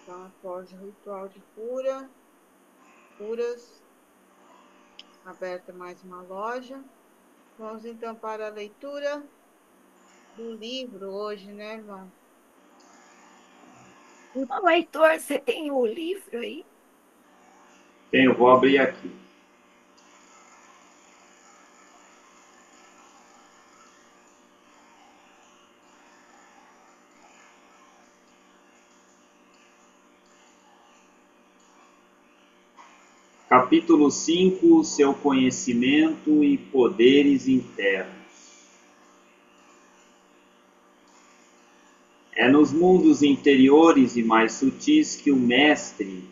Então, após o ritual de curas, aberta mais uma loja. Vamos então para a leitura do livro hoje, né, irmão? Não, Heitor, você tem o livro aí? Tenho, vou abrir aqui. Capítulo 5: Seu conhecimento e poderes internos. É nos mundos interiores e mais sutis que o mestre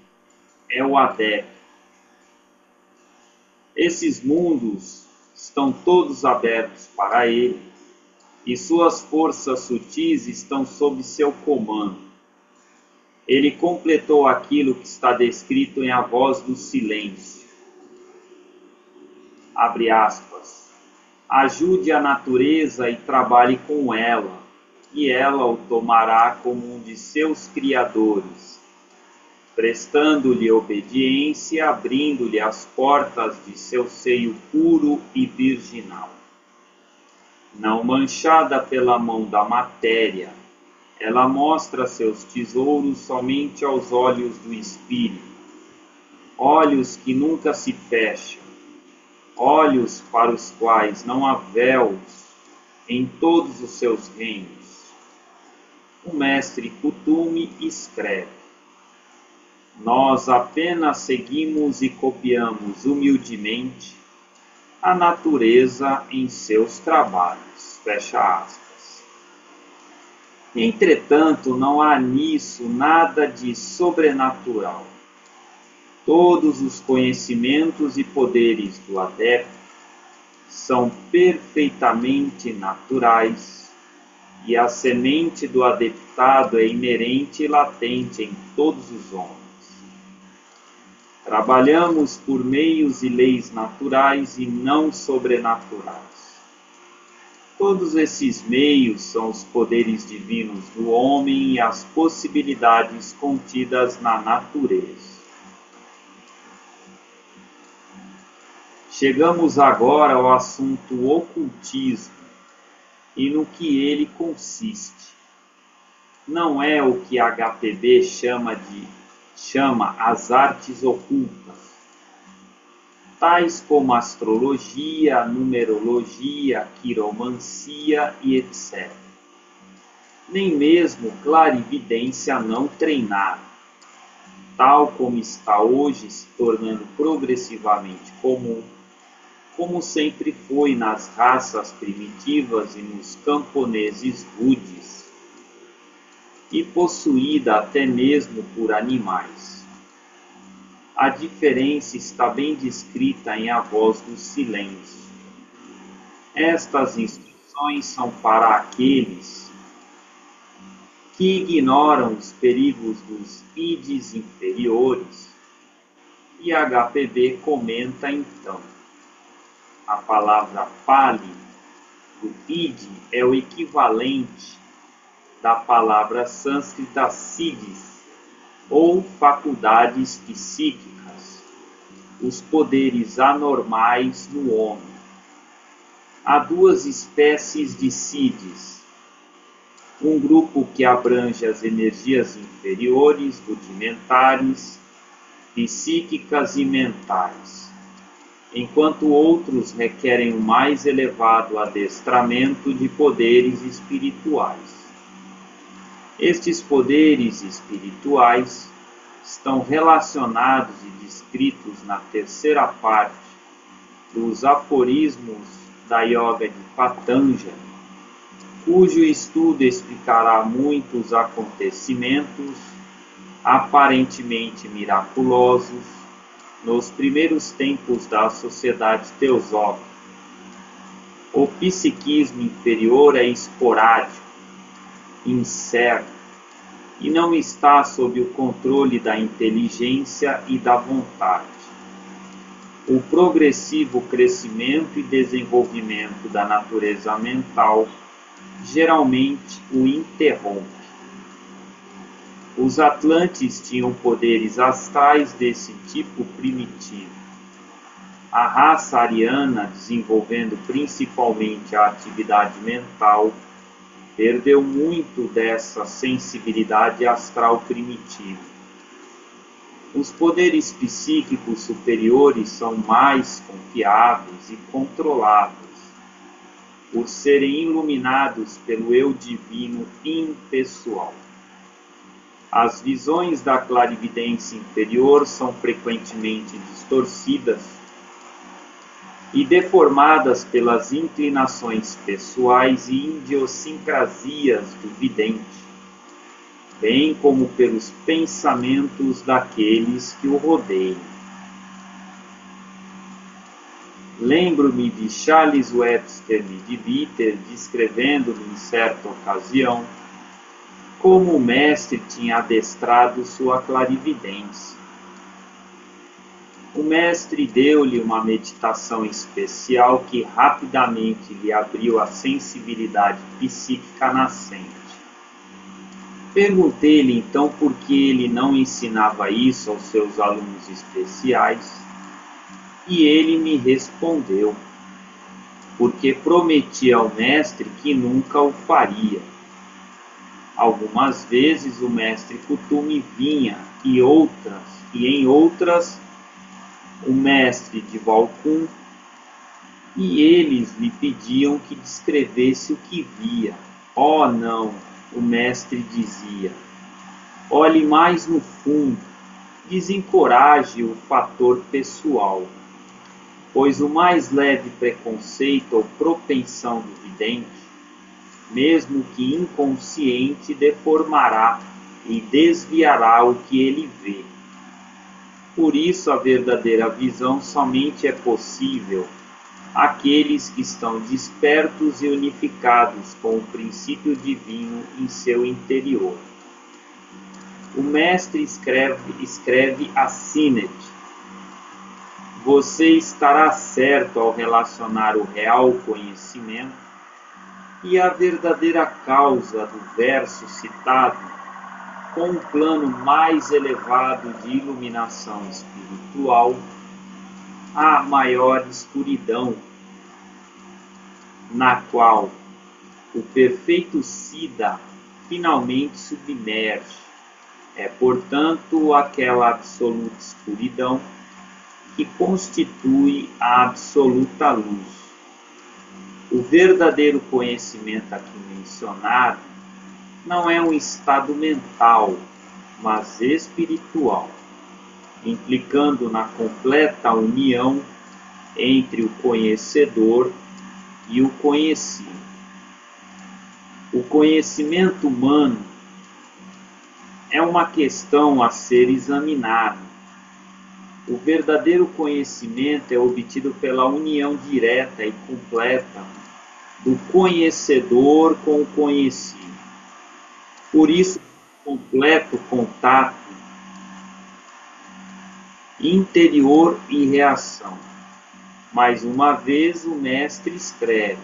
é o adepto. Esses mundos estão todos abertos para ele e suas forças sutis estão sob seu comando. Ele completou aquilo que está descrito em A Voz do Silêncio. Abre aspas. Ajude a natureza e trabalhe com ela, e ela o tomará como um de seus criadores, prestando-lhe obediência, abrindo-lhe as portas de seu seio puro e virginal. Não manchada pela mão da matéria, ela mostra seus tesouros somente aos olhos do Espírito, olhos que nunca se fecham, olhos para os quais não há véus em todos os seus reinos. O mestre Kutume escreve: nós apenas seguimos e copiamos humildemente a natureza em seus trabalhos. Fecha aspas. Entretanto, não há nisso nada de sobrenatural. Todos os conhecimentos e poderes do adepto são perfeitamente naturais e a semente do adeptado é inerente e latente em todos os homens. Trabalhamos por meios e leis naturais e não sobrenaturais. Todos esses meios são os poderes divinos do homem e as possibilidades contidas na natureza. Chegamos agora ao assunto ocultismo e no que ele consiste. Não é o que HPB chama as artes ocultas, tais como astrologia, numerologia, quiromancia e etc. Nem mesmo clarividência não treinada, tal como está hoje se tornando progressivamente comum, como sempre foi nas raças primitivas e nos camponeses rudes, e possuída até mesmo por animais. A diferença está bem descrita em A Voz do Silêncio. Estas instruções são para aqueles que ignoram os perigos dos ides inferiores, e HPB comenta então. A palavra Pali, do id, é o equivalente da palavra sânscrita siddhis, ou faculdades psíquicas, os poderes anormais no homem. Há duas espécies de siddhis, um grupo que abrange as energias inferiores, rudimentares, psíquicas e mentais, enquanto outros requerem um mais elevado adestramento de poderes espirituais. Estes poderes espirituais estão relacionados e descritos na terceira parte dos aforismos da Yoga de Patanjali, cujo estudo explicará muitos acontecimentos aparentemente miraculosos nos primeiros tempos da sociedade teosófica. O psiquismo inferior é esporádico, incerto, e não está sob o controle da inteligência e da vontade. O progressivo crescimento e desenvolvimento da natureza mental geralmente o interrompe. Os Atlantes tinham poderes astrais desse tipo primitivo. A raça ariana, desenvolvendo principalmente a atividade mental, perdeu muito dessa sensibilidade astral primitiva. Os poderes psíquicos superiores são mais confiáveis e controláveis, por serem iluminados pelo eu divino impessoal. As visões da clarividência inferior são frequentemente distorcidas e deformadas pelas inclinações pessoais e idiosincrasias do vidente, bem como pelos pensamentos daqueles que o rodeiam. Lembro-me de Charles Webster de Bitter descrevendo-me em certa ocasião como o mestre tinha adestrado sua clarividência. O mestre deu-lhe uma meditação especial que rapidamente lhe abriu a sensibilidade psíquica nascente. Perguntei-lhe então por que ele não ensinava isso aos seus alunos especiais, e ele me respondeu, porque prometia ao mestre que nunca o faria. Algumas vezes o mestre Kuthumi vinha, e em outras o mestre de Balcum, e eles lhe pediam que descrevesse o que via. Oh, não, o mestre dizia, olhe mais no fundo, desencoraje o fator pessoal, pois o mais leve preconceito ou propensão do vidente, mesmo que inconsciente, deformará e desviará o que ele vê. Por isso, a verdadeira visão somente é possível àqueles que estão despertos e unificados com o princípio divino em seu interior. O mestre escreve a Sinet: você estará certo ao relacionar o real conhecimento e a verdadeira causa do verso citado com um plano mais elevado de iluminação espiritual, a maior escuridão, na qual o perfeito Siddha finalmente submerge. É, portanto, aquela absoluta escuridão que constitui a absoluta luz. O verdadeiro conhecimento aqui mencionado não é um estado mental, mas espiritual, implicando na completa união entre o conhecedor e o conhecido. O conhecimento humano é uma questão a ser examinada. O verdadeiro conhecimento é obtido pela união direta e completa do conhecedor com o conhecido. Por isso, completo contato interior e reação. Mais uma vez, o mestre escreve: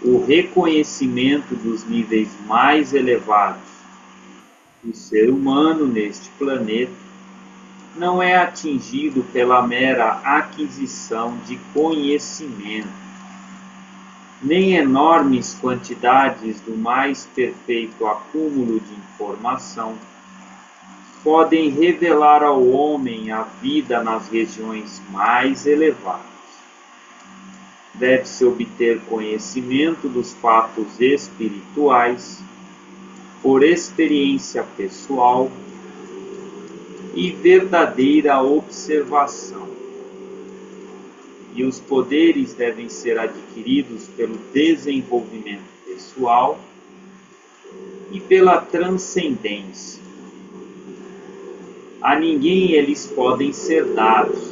o reconhecimento dos níveis mais elevados do ser humano neste planeta não é atingido pela mera aquisição de conhecimento, nem enormes quantidades do mais perfeito acúmulo de informação podem revelar ao homem a vida nas regiões mais elevadas. Deve-se obter conhecimento dos fatos espirituais por experiência pessoal e verdadeira observação. E os poderes devem ser adquiridos pelo desenvolvimento pessoal e pela transcendência. A ninguém eles podem ser dados.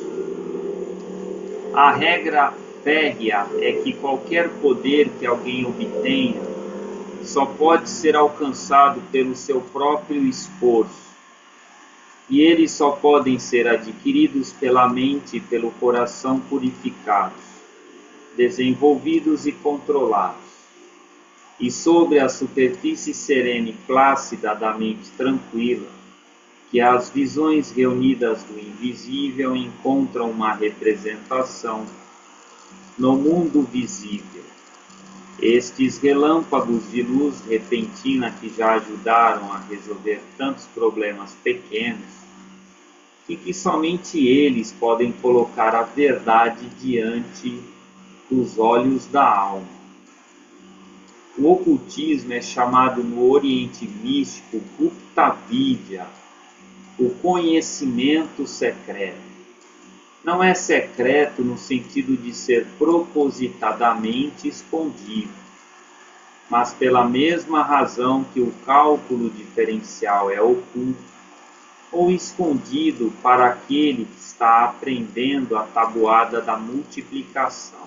A regra férrea é que qualquer poder que alguém obtenha só pode ser alcançado pelo seu próprio esforço. E eles só podem ser adquiridos pela mente e pelo coração purificados, desenvolvidos e controlados. e sobre a superfície serena e plácida da mente tranquila, que as visões reunidas do invisível encontram uma representação no mundo visível. Estes relâmpagos de luz repentina que já ajudaram a resolver tantos problemas pequenos, e que somente eles podem colocar a verdade diante dos olhos da alma. O ocultismo é chamado no Oriente Místico Gupta Vidya, o conhecimento secreto. Não é secreto no sentido de ser propositadamente escondido, mas pela mesma razão que o cálculo diferencial é oculto ou escondido para aquele que está aprendendo a tabuada da multiplicação.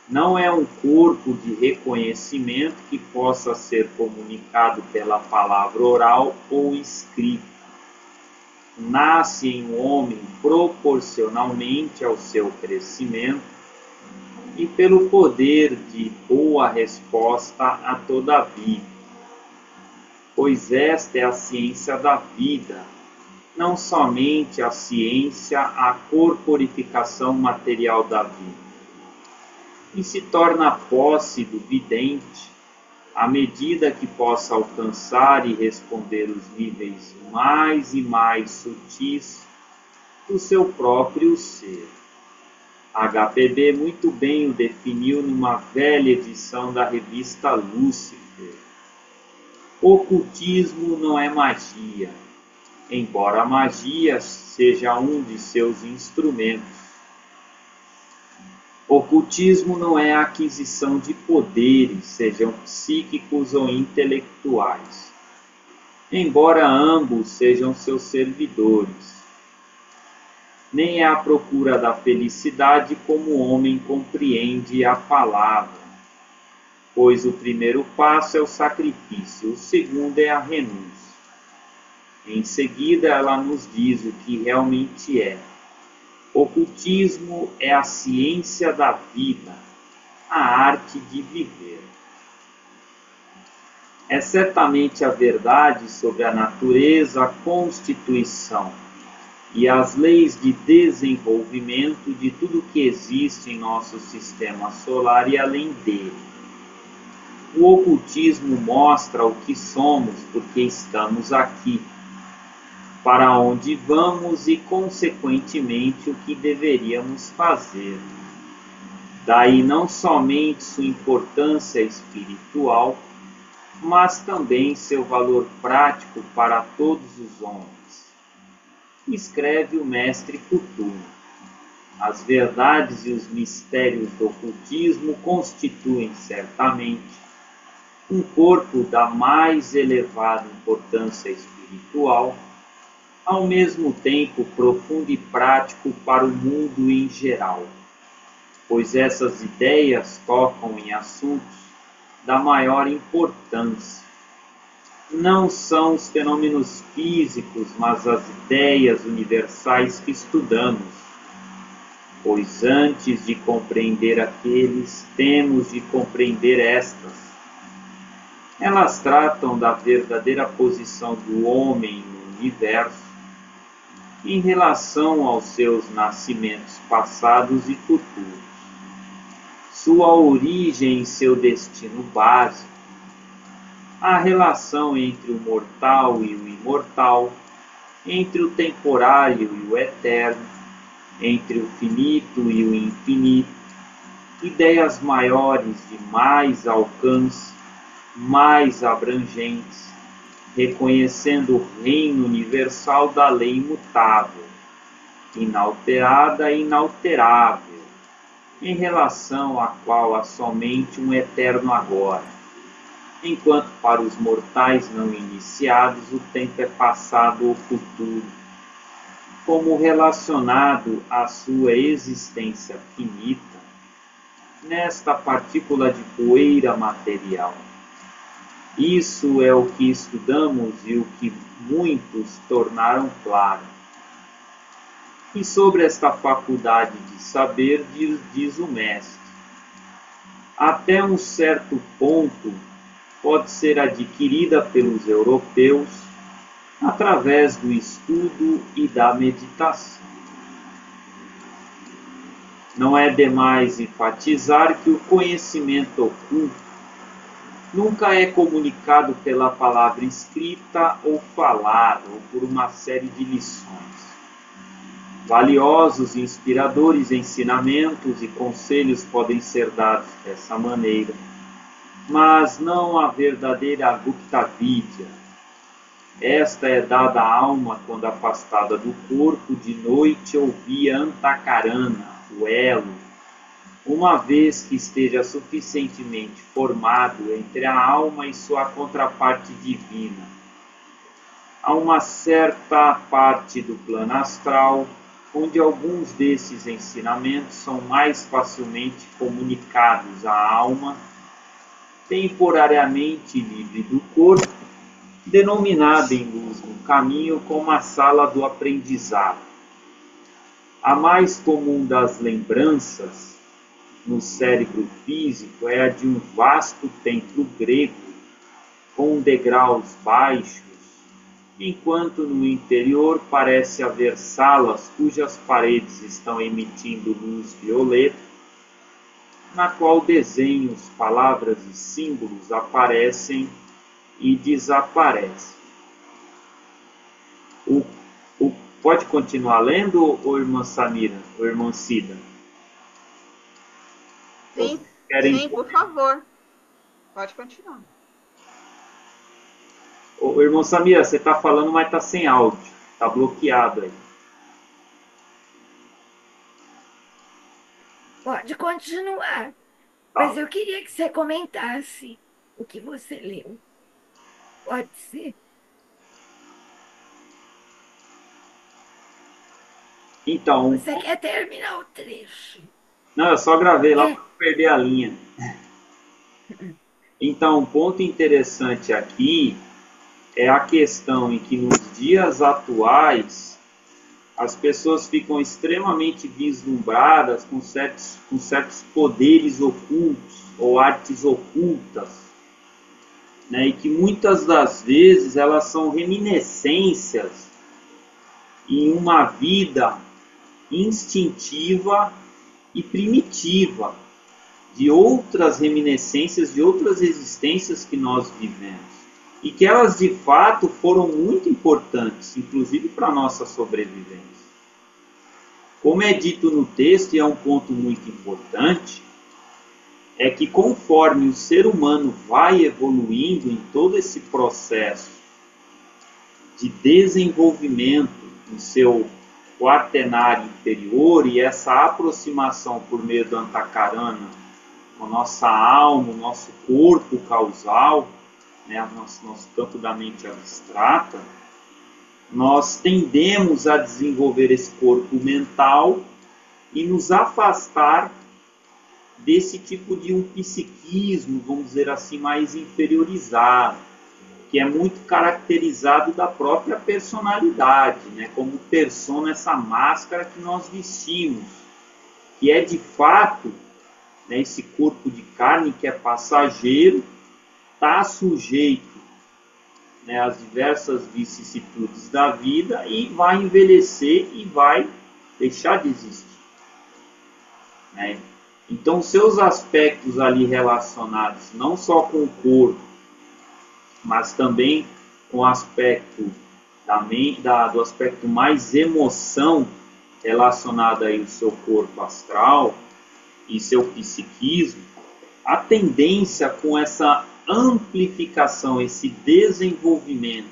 Não é um corpo de reconhecimento que possa ser comunicado pela palavra oral ou escrita. Nasce em um homem proporcionalmente ao seu crescimento e pelo poder de boa resposta a toda a vida. Pois esta é a ciência da vida, não somente a ciência, a corporificação material da vida. E se torna posse do vidente à medida que possa alcançar e responder os níveis mais e mais sutis do seu próprio ser. HPB muito bem o definiu numa velha edição da revista Lúcifer. Ocultismo não é magia, embora a magia seja um de seus instrumentos. Ocultismo não é a aquisição de poderes, sejam psíquicos ou intelectuais, embora ambos sejam seus servidores. Nem é a procura da felicidade como o homem compreende a palavra, pois o primeiro passo é o sacrifício, o segundo é a renúncia. Em seguida, ela nos diz o que realmente é. Ocultismo é a ciência da vida, a arte de viver. É certamente a verdade sobre a natureza, a constituição e as leis de desenvolvimento de tudo que existe em nosso sistema solar e além dele. O ocultismo mostra o que somos porque estamos aqui, para onde vamos e, consequentemente, o que deveríamos fazer. Daí não somente sua importância espiritual, mas também seu valor prático para todos os homens. Escreve o mestre Cthulhu. As verdades e os mistérios do ocultismo constituem, certamente, um corpo da mais elevada importância espiritual, ao mesmo tempo profundo e prático para o mundo em geral, pois essas ideias tocam em assuntos da maior importância. Não são os fenômenos físicos, mas as ideias universais que estudamos, pois antes de compreender aqueles, temos de compreender estas. Elas tratam da verdadeira posição do homem no universo, em relação aos seus nascimentos passados e futuros, sua origem e seu destino básico, a relação entre o mortal e o imortal, entre o temporário e o eterno, entre o finito e o infinito, ideias maiores de mais alcance, mais abrangentes, reconhecendo o reino universal da lei imutável, inalterada e inalterável, em relação à qual há somente um eterno agora, enquanto para os mortais não iniciados o tempo é passado ou futuro, como relacionado à sua existência finita, nesta partícula de poeira material. Isso é o que estudamos e o que muitos tornaram claro. E sobre esta faculdade de saber diz o mestre: até um certo ponto, pode ser adquirida pelos europeus através do estudo e da meditação. Não é demais enfatizar que o conhecimento oculto nunca é comunicado pela palavra escrita ou falada, ou por uma série de lições. Valiosos e inspiradores ensinamentos e conselhos podem ser dados dessa maneira, mas não a verdadeira Gupta Vidya. Esta é dada à alma quando afastada do corpo de noite ou via Antakarana, o elo, uma vez que esteja suficientemente formado entre a alma e sua contraparte divina. Há uma certa parte do plano astral onde alguns desses ensinamentos são mais facilmente comunicados à alma, temporariamente livre do corpo, denominada em Luz no Caminho como a sala do aprendizado. A mais comum das lembranças no cérebro físico é a de um vasto templo grego, com degraus baixos, enquanto no interior parece haver salas cujas paredes estão emitindo luz violeta, na qual desenhos, palavras e símbolos aparecem e desaparecem. Pode continuar lendo, ou irmã Samira, ou irmã Cida? Sim, sim, por favor. Pode continuar. Ô, irmão Samira, você está falando, mas está sem áudio. Está bloqueado aí. Pode continuar. Tá. Mas eu queria que você comentasse o que você leu. Pode ser? Então, Você quer terminar o trecho? não, eu só gravei lá para perder a linha. Então, um ponto interessante aqui é a questão em que nos dias atuais as pessoas ficam extremamente vislumbradas com certos poderes ocultos ou artes ocultas, né? E que muitas das vezes elas são reminiscências em uma vida instintiva e primitiva de outras reminiscências, de outras existências que nós vivemos. E que elas de fato foram muito importantes, inclusive para a nossa sobrevivência. Como é dito no texto, e é um ponto muito importante, é que conforme o ser humano vai evoluindo em todo esse processo de desenvolvimento no seu quaternário inferior e essa aproximação por meio do Antakarana com a nossa alma, o nosso corpo causal, né, nosso campo da mente abstrata, nós tendemos a desenvolver esse corpo mental e nos afastar desse tipo de um psiquismo, vamos dizer assim, mais interiorizado, que é muito caracterizado da própria personalidade, né, como persona, essa máscara que nós vestimos, que é de fato, né, esse corpo de carne que é passageiro, está sujeito, né, às diversas vicissitudes da vida e vai envelhecer e vai deixar de existir, né? Então, seus aspectos ali relacionados não só com o corpo, mas também com o aspecto da mente, do aspecto mais emoção relacionado aí ao seu corpo astral e seu psiquismo, a tendência com essa amplificação, esse desenvolvimento,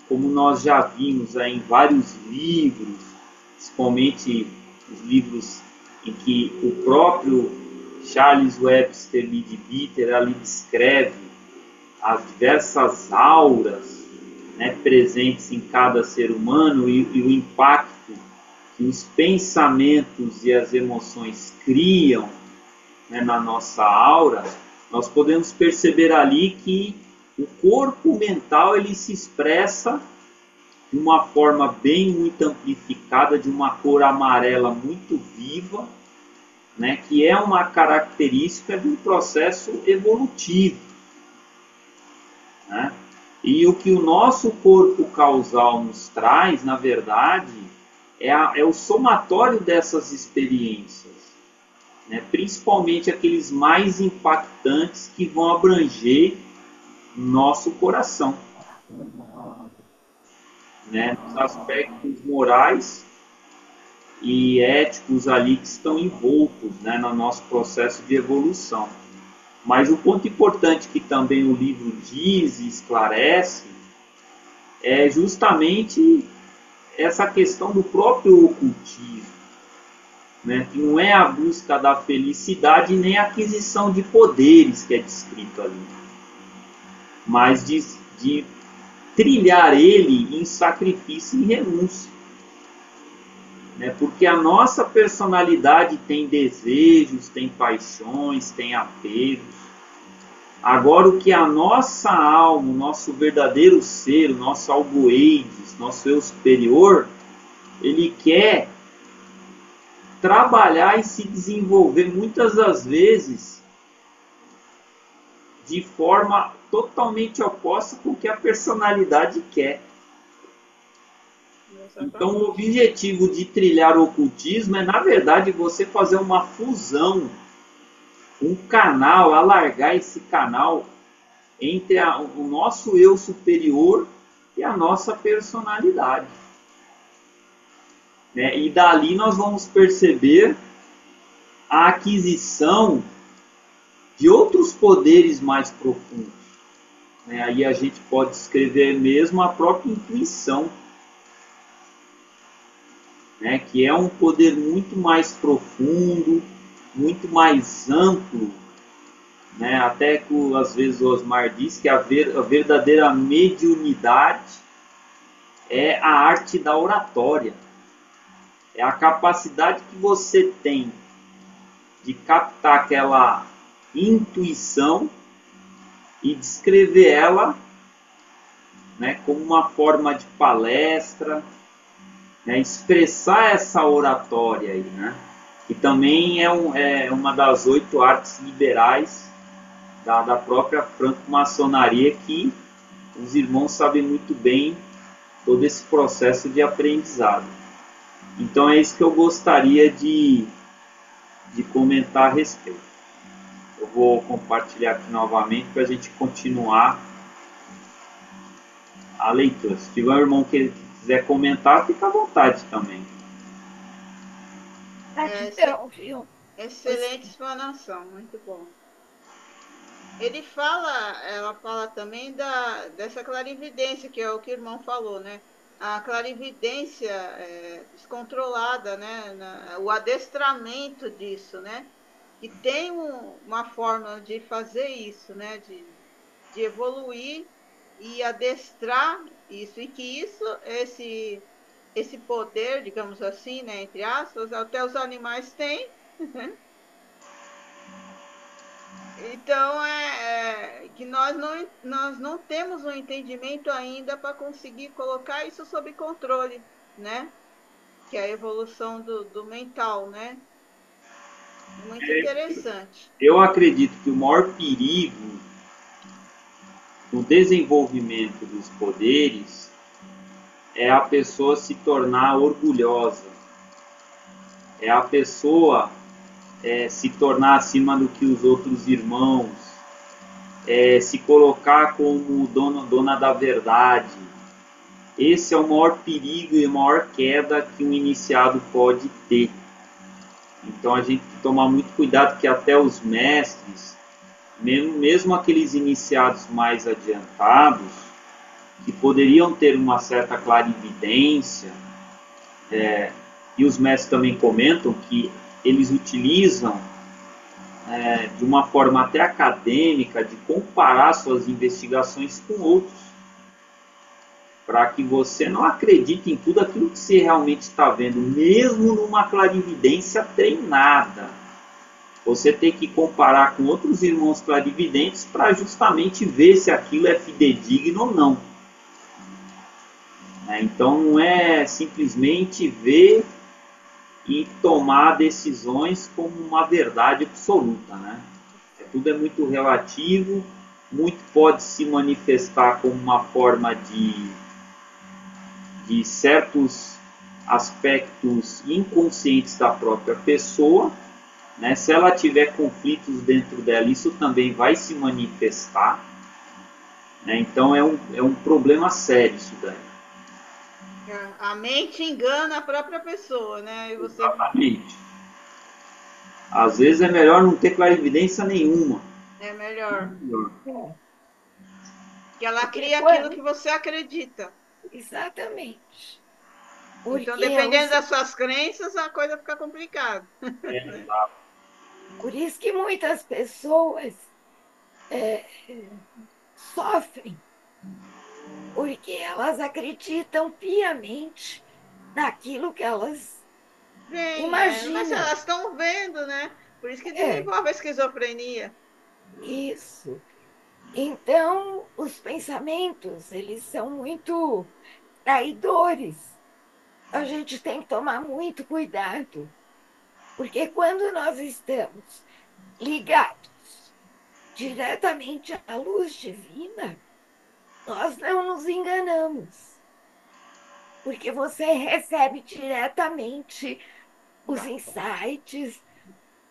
como nós já vimos aí em vários livros, principalmente os livros em que o próprio Charles Webster Leadbeater ali descreve as diversas auras, né, presentes em cada ser humano e o impacto que os pensamentos e as emoções criam, né, na nossa aura, nós podemos perceber ali que o corpo mental ele se expressa de uma forma bem muito amplificada, de uma cor amarela muito viva, né, que é uma característica de um processo evolutivo, né? E o que o nosso corpo causal nos traz, na verdade, é o somatório dessas experiências, né? Principalmente aqueles mais impactantes que vão abranger nosso coração, né? Os aspectos morais e éticos ali que estão envoltos, né, no nosso processo de evolução. Mas o ponto importante que também o livro diz e esclarece é justamente essa questão do próprio ocultismo, né, que não é a busca da felicidade nem a aquisição de poderes que é descrito ali, mas de trilhar ele em sacrifício e renúncia. Porque a nossa personalidade tem desejos, tem paixões, tem apegos. Agora, o que a nossa alma, o nosso verdadeiro ser, o nosso algoeides, nosso eu superior, ele quer trabalhar e se desenvolver muitas das vezes de forma totalmente oposta com o que a personalidade quer. Então, o objetivo de trilhar o ocultismo é, na verdade, você fazer uma fusão, um canal, alargar esse canal entre o nosso eu superior e a nossa personalidade. E dali nós vamos perceber a aquisição de outros poderes mais profundos. Aí a gente pode descrever mesmo a própria intuição, que é um poder muito mais profundo, muito mais amplo, até que às vezes o Osmar diz que a verdadeira mediunidade é a arte da oratória, é a capacidade que você tem de captar aquela intuição e descrever ela, como uma forma de palestra, expressar essa oratória aí, que também é uma das 8 artes liberais da própria franco-maçonaria, que os irmãos sabem muito bem todo esse processo de aprendizado. Então é isso que eu gostaria de comentar a respeito. Eu vou compartilhar aqui novamente para a gente continuar a leitura. Se tiver um irmão que quiser comentar, fica à vontade também. Excelente explanação, muito bom. Ela fala também dessa clarividência, que é o que o irmão falou, A clarividência descontrolada, o adestramento disso, E tem uma forma de fazer isso, de evoluir e adestrar isso, e que esse poder, digamos assim, entre aspas, até os animais têm. Então, que nós não temos um entendimento ainda para conseguir colocar isso sob controle, Que é a evolução do mental, Muito interessante. Eu acredito que o maior perigo no desenvolvimento dos poderes é a pessoa se tornar orgulhosa, é a pessoa se tornar acima do que os outros irmãos, se colocar como dona da verdade. Esse é o maior perigo e a maior queda que um iniciado pode ter. Então a gente tem que tomar muito cuidado, que até os mestres, mesmo aqueles iniciados mais adiantados, que poderiam ter uma certa clarividência, e os mestres também comentam que eles utilizam de uma forma até acadêmica de comparar suas investigações com outros, para que você não acredite em tudo aquilo que você realmente está vendo, mesmo numa clarividência treinada. Você tem que comparar com outros irmãos clarividentes para justamente ver se aquilo é fidedigno ou não. Então não é simplesmente ver e tomar decisões como uma verdade absoluta, né? Tudo é muito relativo, muito pode se manifestar como uma forma de certos aspectos inconscientes da própria pessoa, né? Se ela tiver conflitos dentro dela, isso também vai se manifestar, né? Então é um problema sério isso daí. A mente engana a própria pessoa, né? E você... Exatamente. Às vezes é melhor não ter clarividência nenhuma. É melhor. É. Que ela Porque cria aquilo que você acredita. Exatamente. Então, Porque dependendo das suas crenças, a coisa fica complicada. Exato. por isso que muitas pessoas sofrem, porque elas acreditam piamente naquilo que elas Bem, mas imaginam. elas estão vendo, né? Por isso que É, desenvolve a esquizofrenia. isso. Então, os pensamentos, eles são muito traidores. A gente tem que tomar muito cuidado, porque quando nós estamos ligados diretamente à luz divina, nós não nos enganamos, porque você recebe diretamente os insights,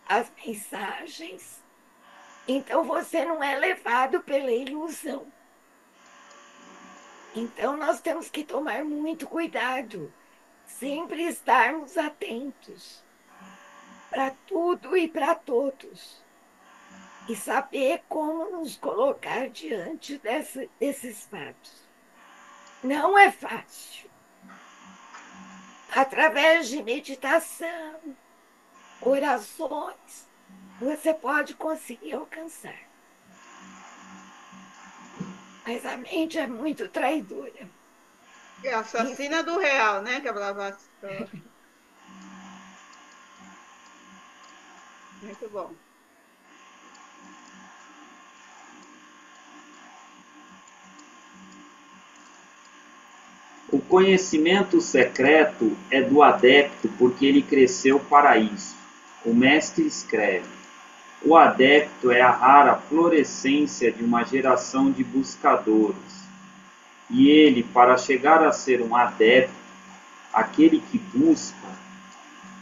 as mensagens. Então você não é levado pela ilusão. Então nós temos que tomar muito cuidado, sempre estarmos atentos para tudo e para todos. E saber como nos colocar diante desses fatos. Não é fácil. Através de meditação, orações, você pode conseguir alcançar. Mas a mente é muito traidora. É a assassina do real, né? Que a Blavatsky falou. Muito bom. O conhecimento secreto é do adepto porque ele cresceu para isso. O mestre escreve: o adepto é a rara florescência de uma geração de buscadores. E ele, para chegar a ser um adepto, aquele que busca,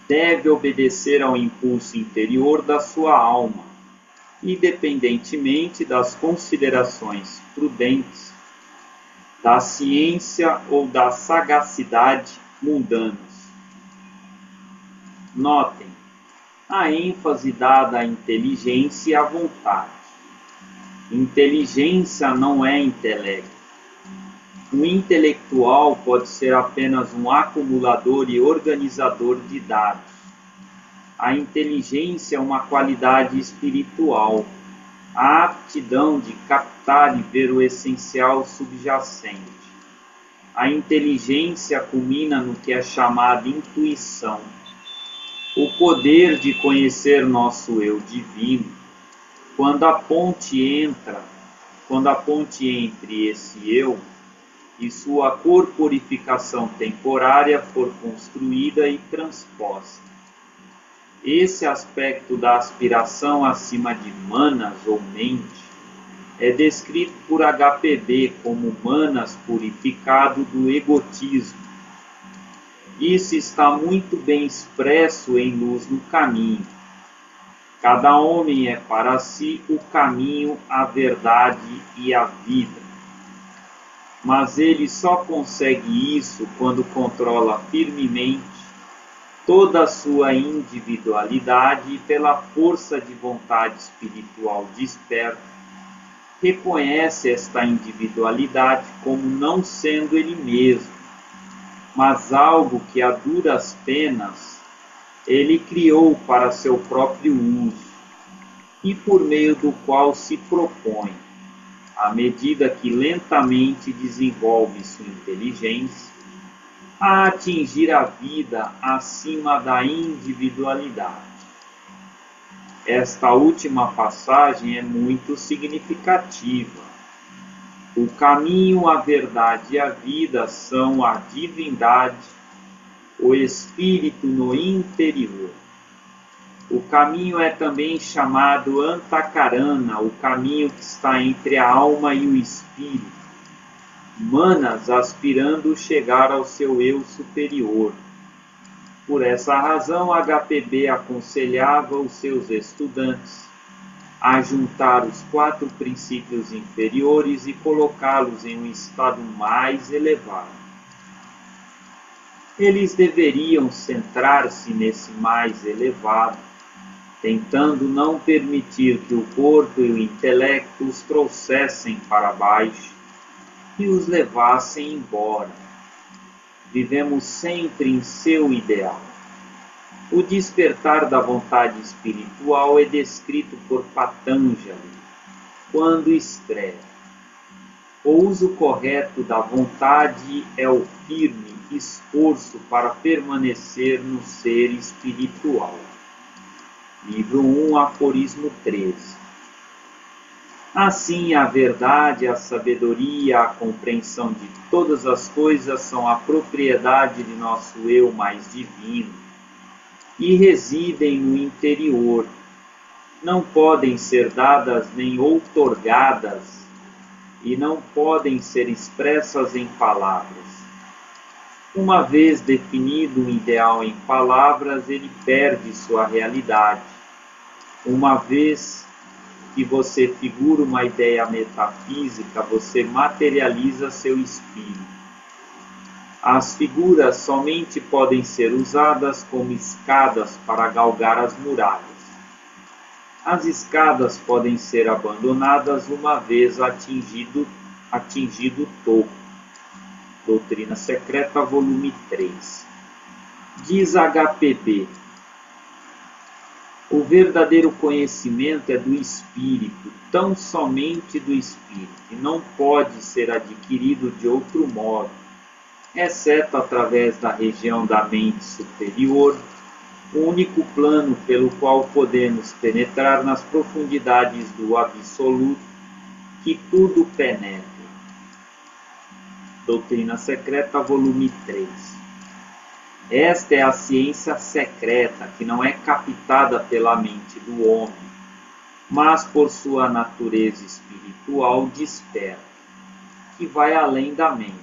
deve obedecer ao impulso interior da sua alma, independentemente das considerações prudentes, da ciência ou da sagacidade mundanas. Notem a ênfase dada à inteligência e à vontade. Inteligência não é intelecto. O intelectual pode ser apenas um acumulador e organizador de dados. A inteligência é uma qualidade espiritual, a aptidão de captar e ver o essencial subjacente. A inteligência culmina no que é chamado intuição, o poder de conhecer nosso eu divino. Quando a ponte entre esse eu e sua corporificação temporária for construída e transposta. Esse aspecto da aspiração acima de manas ou mente é descrito por HPB como manas purificado do egotismo. Isso está muito bem expresso em Luz no Caminho. Cada homem é para si o caminho, a verdade e a vida. Mas ele só consegue isso quando controla firmemente toda a sua individualidade e, pela força de vontade espiritual desperta, reconhece esta individualidade como não sendo ele mesmo, mas algo que a duras penas ele criou para seu próprio uso e por meio do qual se propõe, à medida que lentamente desenvolve sua inteligência, a atingir a vida acima da individualidade. Esta última passagem é muito significativa. O caminho, a verdade e a vida são a divindade o espírito no interior. O caminho é também chamado Antakarana, o caminho que está entre a alma e o espírito. Manas aspirando chegar ao seu eu superior. Por essa razão, HPB aconselhava os seus estudantes a juntar os 4 princípios inferiores e colocá-los em um estado mais elevado. Eles deveriam centrar-se nesse mais elevado, tentando não permitir que o corpo e o intelecto os trouxessem para baixo e os levassem embora. Vivemos sempre em seu ideal. O despertar da vontade espiritual é descrito por Patanjali quando escreve: o uso correto da vontade é o firme esforço para permanecer no ser espiritual. Livro 1, aforismo 13. Assim, a verdade, a sabedoria, a compreensão de todas as coisas são a propriedade de nosso eu mais divino e residem no interior. Não podem ser dadas nem outorgadas e não podem ser expressas em palavras. Uma vez definido um ideal em palavras, ele perde sua realidade. Uma vez que você figura uma ideia metafísica, você materializa seu espírito. As figuras somente podem ser usadas como escadas para galgar as muralhas. As escadas podem ser abandonadas uma vez atingido o topo. Doutrina Secreta, volume 3. Diz HPB: o verdadeiro conhecimento é do espírito, tão somente do espírito, e não pode ser adquirido de outro modo, exceto através da região da mente superior, o único plano pelo qual podemos penetrar nas profundidades do absoluto, que tudo penetra. Doutrina Secreta, volume 3. Esta é a ciência secreta, que não é captada pela mente do homem, mas por sua natureza espiritual desperta, que vai além da mente.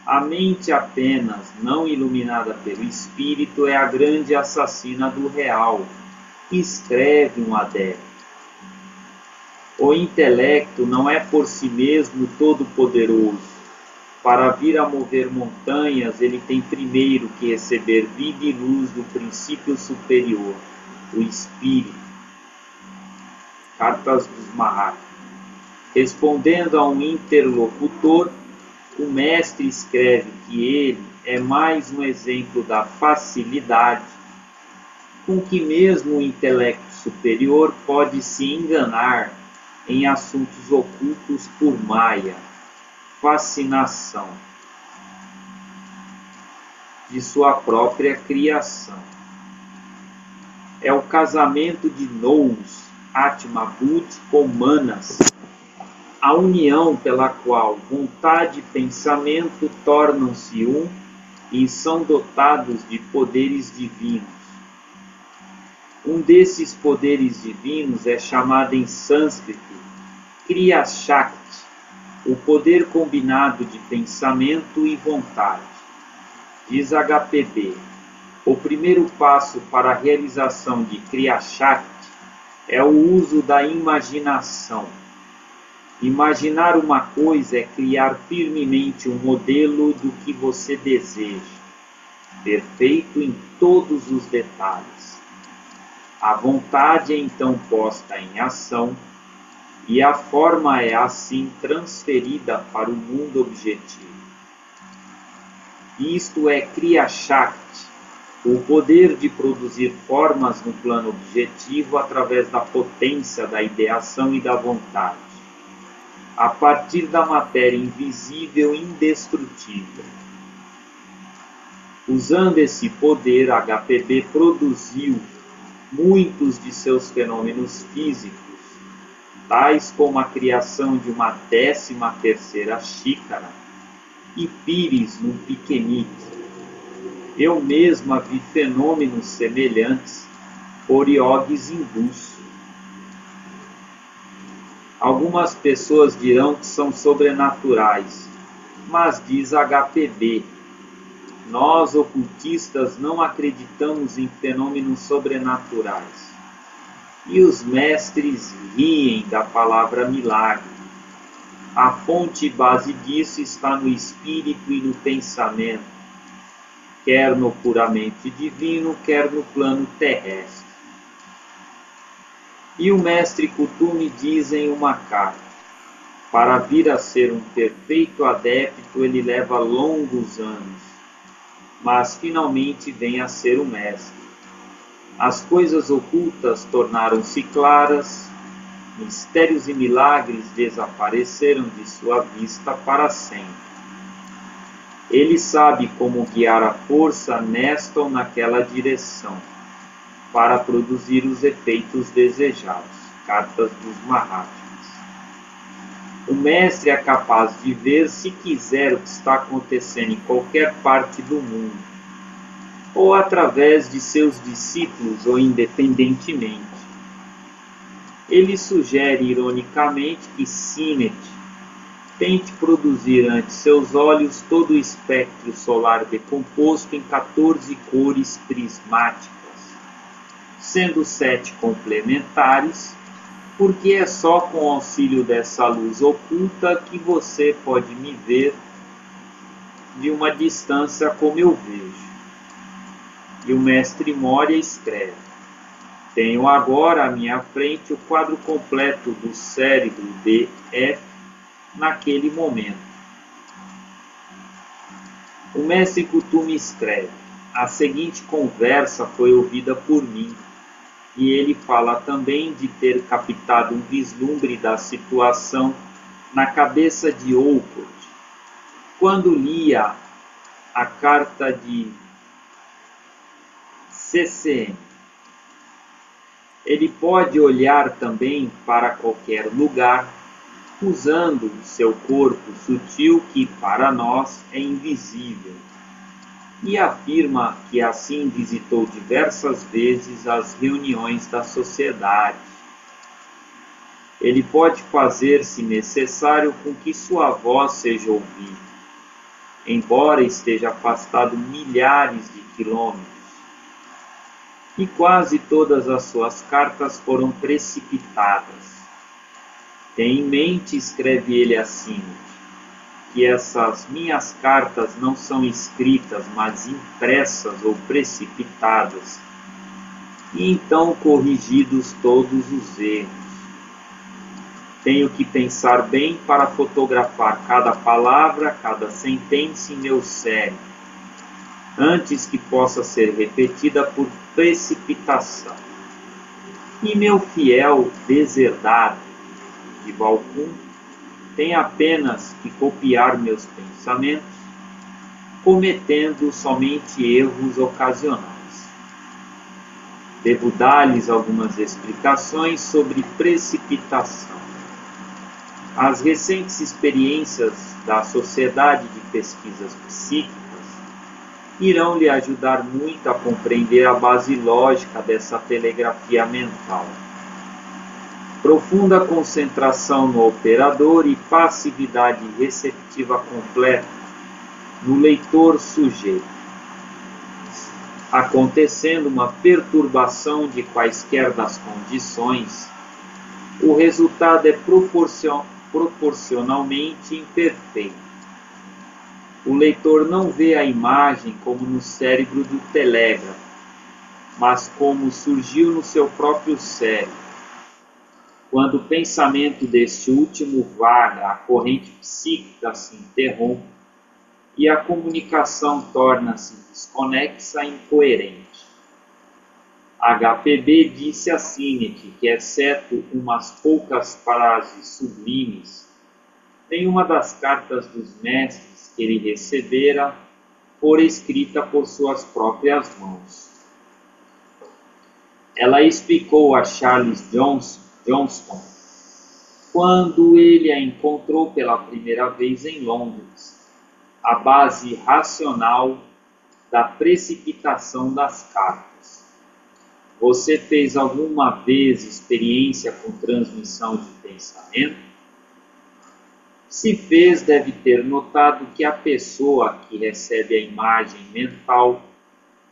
A mente apenas, não iluminada pelo espírito, é a grande assassina do real, escreve um adepto. O intelecto não é por si mesmo todo-poderoso. Para vir a mover montanhas, ele tem primeiro que receber vida e luz do princípio superior, o Espírito. Cartas dos Mahatmas. Respondendo a um interlocutor, o mestre escreve que ele é mais um exemplo da facilidade com que mesmo o intelecto superior pode se enganar em assuntos ocultos por Maya, fascinação de sua própria criação. É o casamento de Nous, Atma Bud, com Manas, a união pela qual vontade e pensamento tornam-se um e são dotados de poderes divinos. Um desses poderes divinos é chamado em sânscrito Kriya Shakti, o poder combinado de pensamento e vontade. Diz HPB: o primeiro passo para a realização de Kriya Shakti é o uso da imaginação. Imaginar uma coisa é criar firmemente um modelo do que você deseja, perfeito em todos os detalhes. A vontade é então posta em ação e a forma é assim transferida para o mundo objetivo. Isto é Kriya Shakti, o poder de produzir formas no plano objetivo através da potência da ideação e da vontade, a partir da matéria invisível e indestrutível. Usando esse poder, HPB produziu muitos de seus fenômenos físicos, tais como a criação de uma 13ª xícara e pires num piquenique, Eu mesma vi fenômenos semelhantes por iogues hindus. Algumas pessoas dirão que são sobrenaturais, mas diz HPB, nós ocultistas não acreditamos em fenômenos sobrenaturais. E os mestres riem da palavra milagre. A fonte e base disso está no espírito e no pensamento, quer no puramente divino, quer no plano terrestre. E o mestre Kuthumi diz em uma carta, para vir a ser um perfeito adepto ele leva longos anos, mas finalmente vem a ser o mestre. As coisas ocultas tornaram-se claras, mistérios e milagres desapareceram de sua vista para sempre. Ele sabe como guiar a força nesta ou naquela direção, para produzir os efeitos desejados. Cartas dos Mahatmas. O mestre é capaz de ver, se quiser, o que está acontecendo em qualquer parte do mundo, ou através de seus discípulos ou independentemente. Ele sugere ironicamente que Sinet tente produzir ante seus olhos todo o espectro solar decomposto em 14 cores prismáticas, sendo 7 complementares, porque é só com o auxílio dessa luz oculta que você pode me ver de uma distância como eu vejo. E o mestre Moria escreve, tenho agora à minha frente o quadro completo do cérebro DF naquele momento. O mestre Kuthumi escreve, a seguinte conversa foi ouvida por mim, e ele fala também de ter captado um vislumbre da situação na cabeça de Olcott, quando lia a carta de CCM. Ele pode olhar também para qualquer lugar, usando seu corpo sutil que para nós é invisível, e afirma que assim visitou diversas vezes as reuniões da sociedade. Ele pode fazer, se necessário, com que sua voz seja ouvida, embora esteja afastado milhares de quilômetros. E quase todas as suas cartas foram precipitadas. Tem em mente, escreve ele assim, que essas minhas cartas não são escritas, mas impressas ou precipitadas, e então corrigidos todos os erros. Tenho que pensar bem para fotografar cada palavra, cada sentença em meu cérebro, antes que possa ser repetida por precipitação. E meu fiel deserdado de Balcum tem apenas que copiar meus pensamentos, cometendo somente erros ocasionais. Devo dar-lhes algumas explicações sobre precipitação. As recentes experiências da Sociedade de Pesquisas Psíquicas irão lhe ajudar muito a compreender a base lógica dessa telegrafia mental. Profunda concentração no operador e passividade receptiva completa no leitor sujeito. Acontecendo uma perturbação de quaisquer das condições, o resultado é proporcionalmente imperfeito. O leitor não vê a imagem como no cérebro do telégrafo, mas como surgiu no seu próprio cérebro. Quando o pensamento deste último vaga, a corrente psíquica se interrompe e a comunicação torna-se desconexa e incoerente. HPB disse a Sinet que, exceto umas poucas frases sublimes, nenhuma das cartas dos mestres que ele recebera fora escrita por suas próprias mãos. Ela explicou a Charles Johnston, quando ele a encontrou pela primeira vez em Londres, a base racional da precipitação das cartas. Você fez alguma vez experiência com transmissão de pensamento? Se fez, deve ter notado que a pessoa que recebe a imagem mental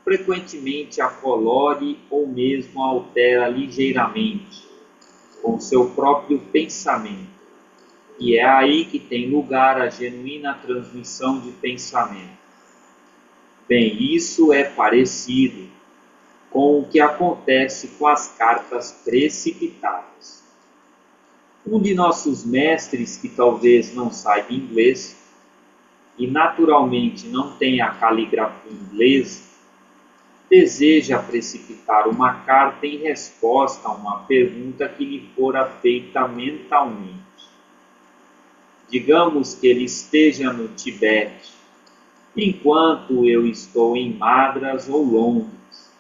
frequentemente a colore ou mesmo a altera ligeiramente com seu próprio pensamento. E é aí que tem lugar a genuína transmissão de pensamento. Bem, isso é parecido com o que acontece com as cartas precipitadas. Um de nossos mestres, que talvez não saiba inglês e naturalmente não tenha a caligrafia inglesa, deseja precipitar uma carta em resposta a uma pergunta que lhe fora feita mentalmente. Digamos que ele esteja no Tibete, enquanto eu estou em Madras ou Londres.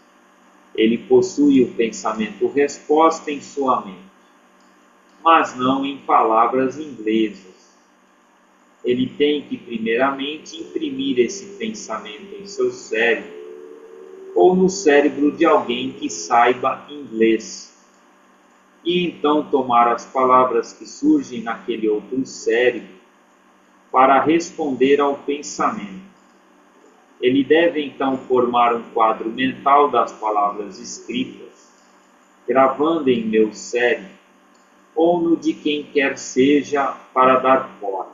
Ele possui o pensamento-resposta em sua mente, mas não em palavras inglesas. Ele tem que primeiramente imprimir esse pensamento em seu cérebro, ou no cérebro de alguém que saiba inglês, e então tomar as palavras que surgem naquele outro cérebro para responder ao pensamento. Ele deve então formar um quadro mental das palavras escritas, gravando em meu cérebro, ou no de quem quer seja, para dar forma.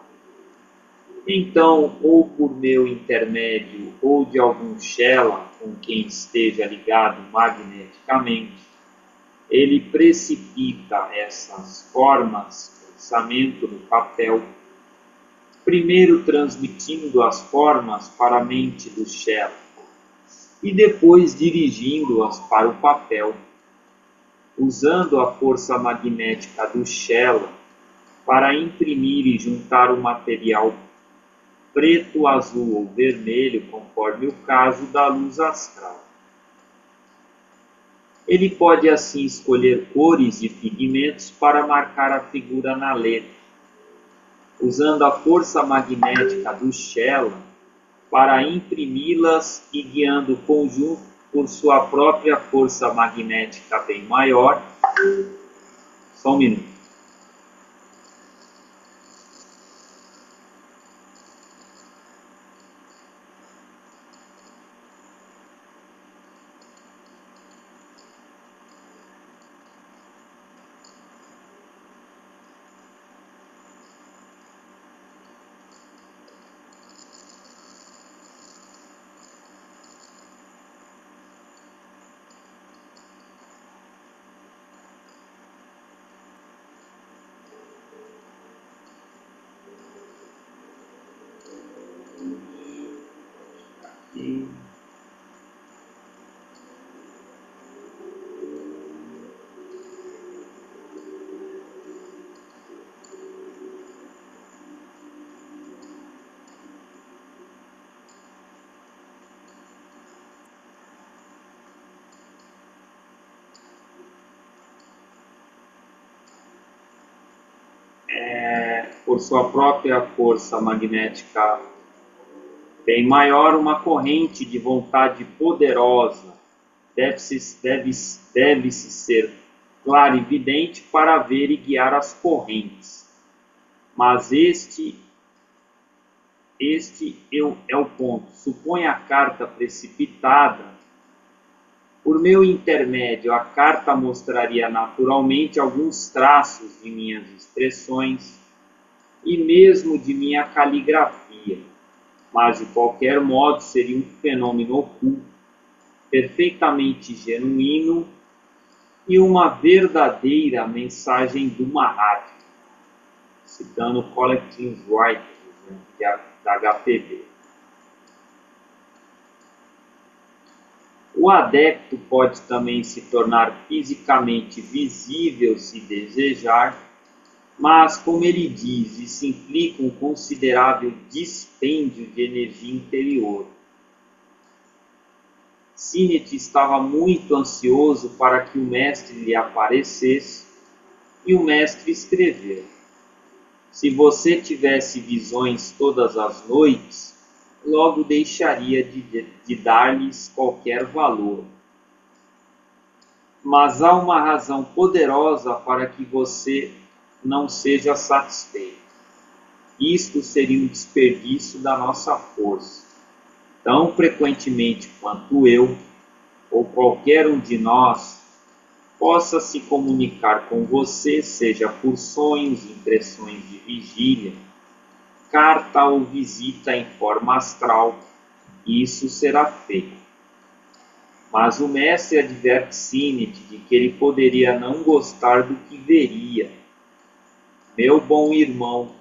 Então, ou por meu intermédio, ou de algum Shela com quem esteja ligado magneticamente, ele precipita essas formas, pensamento no papel, primeiro transmitindo as formas para a mente do Shela e depois dirigindo-as para o papel, usando a força magnética do Shela para imprimir e juntar o material preto, azul ou vermelho, conforme o caso da luz astral. Ele pode assim escolher cores e pigmentos para marcar a figura na letra, usando a força magnética do Shela para imprimi-las e guiando o conjunto por sua própria força magnética bem maior. Só um minuto. Por sua própria força magnética bem maior, uma corrente de vontade poderosa deve-se ser clarividente para ver e guiar as correntes. Mas este é o ponto. Suponha a carta precipitada. Por meu intermédio, a carta mostraria naturalmente alguns traços de minhas expressões e mesmo de minha caligrafia, mas de qualquer modo seria um fenômeno oculto, perfeitamente genuíno e uma verdadeira mensagem do Mahatma, citando Collecting Writings, da HPB. O adepto pode também se tornar fisicamente visível se desejar, mas, como ele diz, isso implica um considerável dispêndio de energia interior. Sinnett estava muito ansioso para que o mestre lhe aparecesse, e o mestre escreveu: se você tivesse visões todas as noites, logo deixaria de dar-lhes qualquer valor. Mas há uma razão poderosa para que você não seja satisfeito. Isto seria um desperdício da nossa força. Tão frequentemente quanto eu, ou qualquer um de nós, possa se comunicar com você, seja por sonhos, impressões de vigília, carta ou visita em forma astral, isso será feito. Mas o mestre adverte Sinet de que ele poderia não gostar do que veria. Meu bom irmão,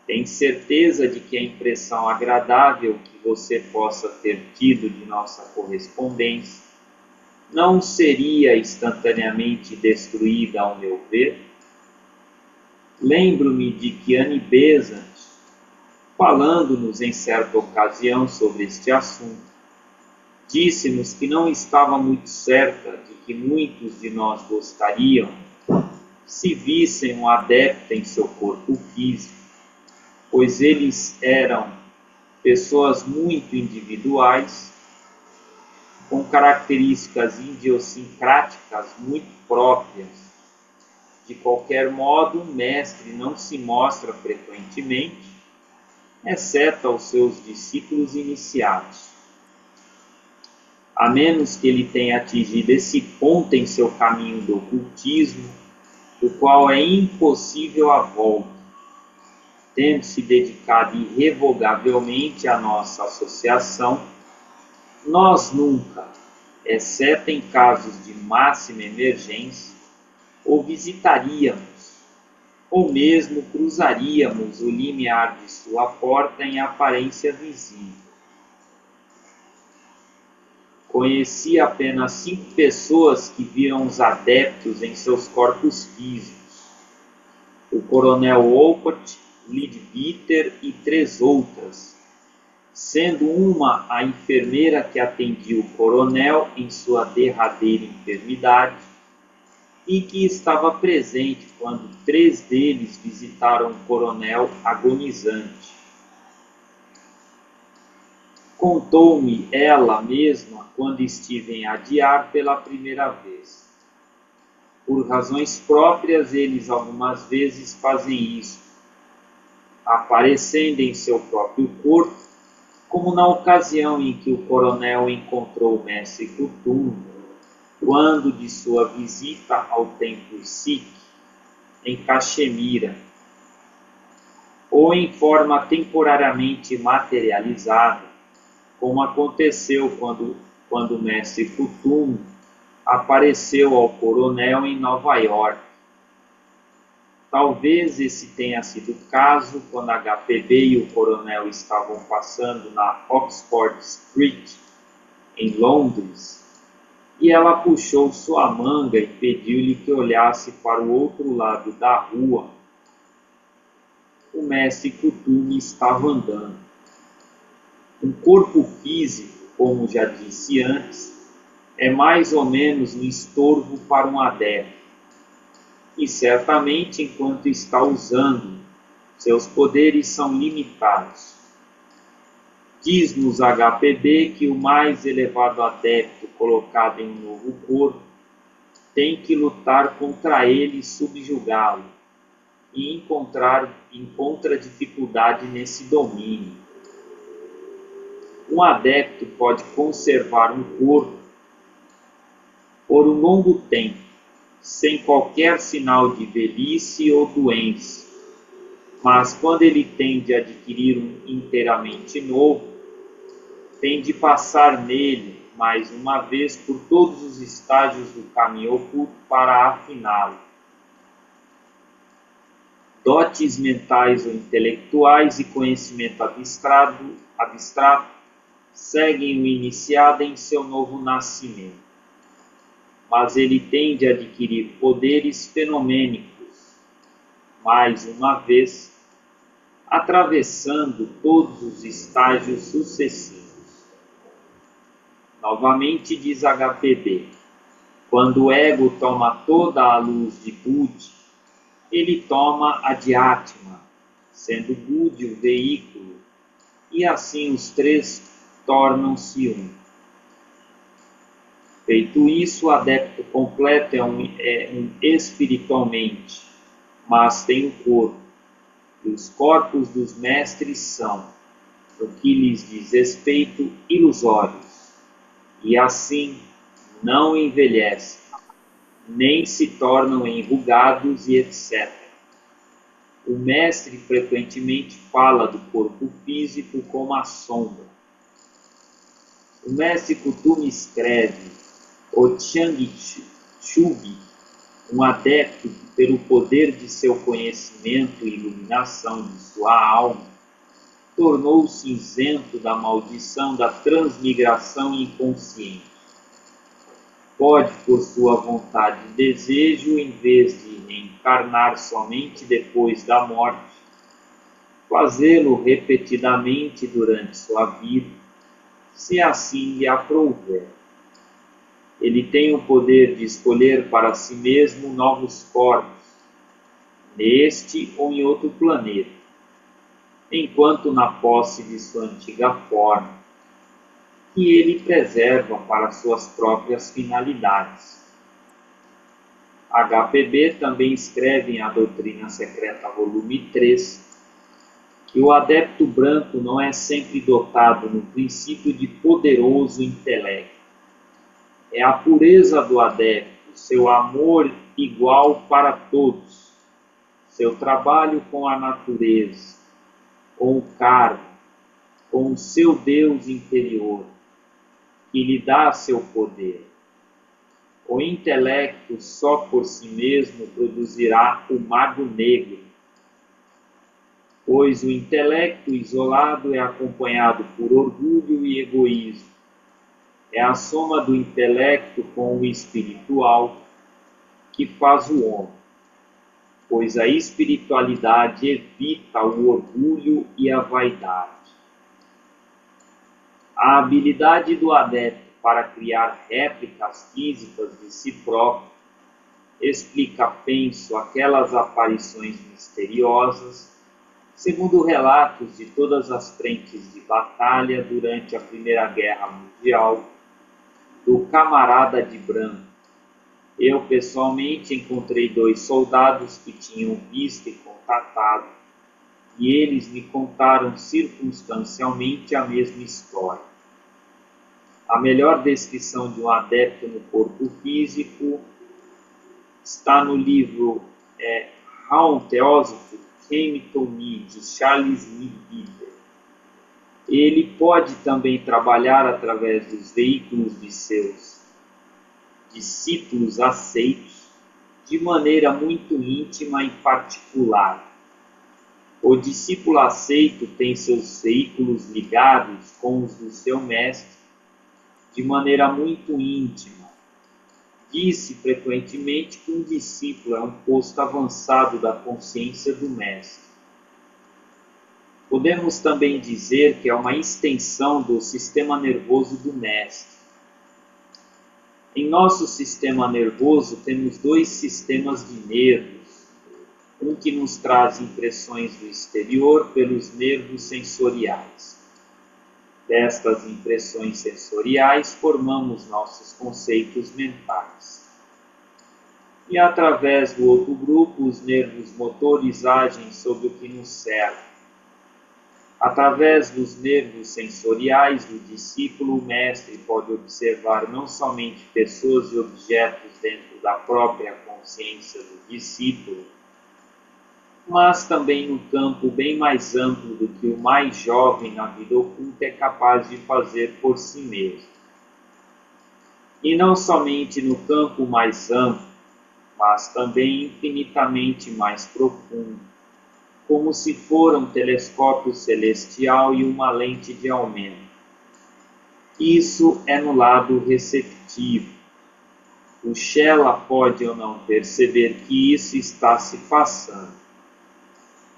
tem certeza de que a impressão agradável que você possa ter tido de nossa correspondência não seria instantaneamente destruída ao meu ver? Lembro-me de que Annie Besant, falando-nos em certa ocasião sobre este assunto, disse-nos que não estava muito certa de que muitos de nós gostariam se vissem um adepto em seu corpo físico, pois eles eram pessoas muito individuais, com características idiosincráticas muito próprias. De qualquer modo, o mestre não se mostra frequentemente, exceto aos seus discípulos iniciados. A menos que ele tenha atingido esse ponto em seu caminho do ocultismo, do qual é impossível a volta, tendo se dedicado irrevogavelmente à nossa associação, nós nunca, exceto em casos de máxima emergência, o visitaríamos, ou mesmo cruzaríamos o limiar de sua porta em aparência visível. Conheci apenas 5 pessoas que viram os adeptos em seus corpos físicos: o coronel Wolcott, Leadbeater e 3 outras, sendo uma a enfermeira que atendia o coronel em sua derradeira enfermidade e que estava presente quando 3 deles visitaram o coronel agonizante. Contou-me ela mesma quando estive em Adyar pela primeira vez. Por razões próprias, eles algumas vezes fazem isso, aparecendo em seu próprio corpo, como na ocasião em que o coronel encontrou o mestre Kutum, quando de sua visita ao templo Sikh, em Caxemira, ou em forma temporariamente materializada, como aconteceu quando o mestre Kutum apareceu ao coronel em Nova York. Talvez esse tenha sido o caso quando HPB e o coronel estavam passando na Oxford Street, em Londres, e ela puxou sua manga e pediu-lhe que olhasse para o outro lado da rua. O mestre Kutum estava andando. Um corpo físico, como já disse antes, é mais ou menos um estorvo para um adepto. E certamente, enquanto está usando, seus poderes são limitados. Diz-nos HPB que o mais elevado adepto colocado em um novo corpo tem que lutar contra ele e subjugá-lo, e encontra dificuldade nesse domínio. Um adepto pode conservar um corpo por um longo tempo, sem qualquer sinal de velhice ou doença, mas quando ele tem de adquirir um inteiramente novo, tem de passar nele, mais uma vez, por todos os estágios do caminho oculto para afiná-lo. Dotes mentais ou intelectuais e conhecimento abstrato seguem o iniciado em seu novo nascimento, mas ele tem de adquirir poderes fenomênicos, mais uma vez, atravessando todos os estágios sucessivos. Novamente diz HPB, quando o ego toma toda a luz de Budi, ele toma a de Atma, sendo Budi o veículo, e assim os três tornam-se um. Feito isso, o adepto completo é um espiritualmente, mas tem um corpo, e os corpos dos mestres são, no que lhes diz respeito, ilusórios, e assim não envelhecem, nem se tornam enrugados e etc. O mestre frequentemente fala do corpo físico como a sombra. O mestre Kuthumi escreve: o Chang Chubi, um adepto que, pelo poder de seu conhecimento e iluminação de sua alma, tornou-se isento da maldição da transmigração inconsciente. Pode, por sua vontade e desejo, em vez de reencarnar somente depois da morte, fazê-lo repetidamente durante sua vida, se assim lhe aprouver. Ele tem o poder de escolher para si mesmo novos corpos, neste ou em outro planeta, enquanto na posse de sua antiga forma, que ele preserva para suas próprias finalidades. HPB também escreve em A Doutrina Secreta, volume 3, que o adepto branco não é sempre dotado no princípio de poderoso intelecto. É a pureza do adepto, seu amor igual para todos, seu trabalho com a natureza, com o karma, com o seu Deus interior, que lhe dá seu poder. O intelecto só por si mesmo produzirá o mago negro, pois o intelecto isolado é acompanhado por orgulho e egoísmo. É a soma do intelecto com o espiritual que faz o homem, pois a espiritualidade evita o orgulho e a vaidade. A habilidade do adepto para criar réplicas físicas de si próprio explica, penso, aquelas aparições misteriosas, segundo relatos de todas as frentes de batalha durante a Primeira Guerra Mundial, do camarada de branco. Eu, pessoalmente, encontrei 2 soldados que tinham visto e contatado, e eles me contaram circunstancialmente a mesma história. A melhor descrição de um adepto no corpo físico está no livro How Theosophy Came to Me, de Charles Bieber. Ele pode também trabalhar através dos veículos de seus discípulos aceitos de maneira muito íntima e particular. O discípulo aceito tem seus veículos ligados com os do seu mestre de maneira muito íntima. Diz-se frequentemente que um discípulo é um posto avançado da consciência do mestre. Podemos também dizer que é uma extensão do sistema nervoso do mestre. Em nosso sistema nervoso temos 2 sistemas de nervos, um que nos traz impressões do exterior pelos nervos sensoriais. Destas impressões sensoriais formamos nossos conceitos mentais. E através do outro grupo, os nervos motores agem sobre o que nos cerca. Através dos nervos sensoriais do discípulo, o mestre pode observar não somente pessoas e objetos dentro da própria consciência do discípulo, mas também um campo bem mais amplo do que o mais jovem na vida oculta é capaz de fazer por si mesmo. E não somente no campo mais amplo, mas também infinitamente mais profundo, como se for um telescópio celestial e uma lente de aumento. Isso é no lado receptivo. O Shela pode ou não perceber que isso está se passando.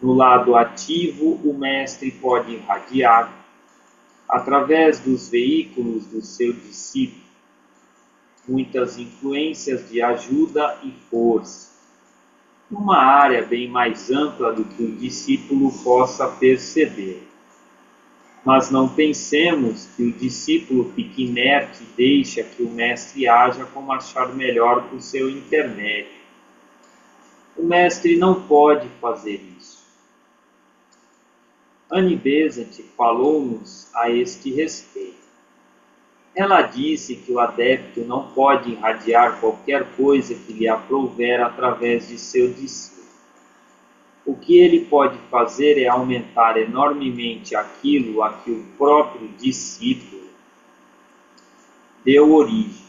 No lado ativo, o mestre pode irradiar, através dos veículos do seu discípulo, muitas influências de ajuda e força, numa área bem mais ampla do que o discípulo possa perceber. Mas não pensemos que o discípulo fique inerte e deixa que o mestre haja como achar melhor por seu intermédio. O mestre não pode fazer isso. Annie Besant falou-nos a este respeito. Ela disse que o adepto não pode irradiar qualquer coisa que lhe aprouver através de seu discípulo. O que ele pode fazer é aumentar enormemente aquilo a que o próprio discípulo deu origem.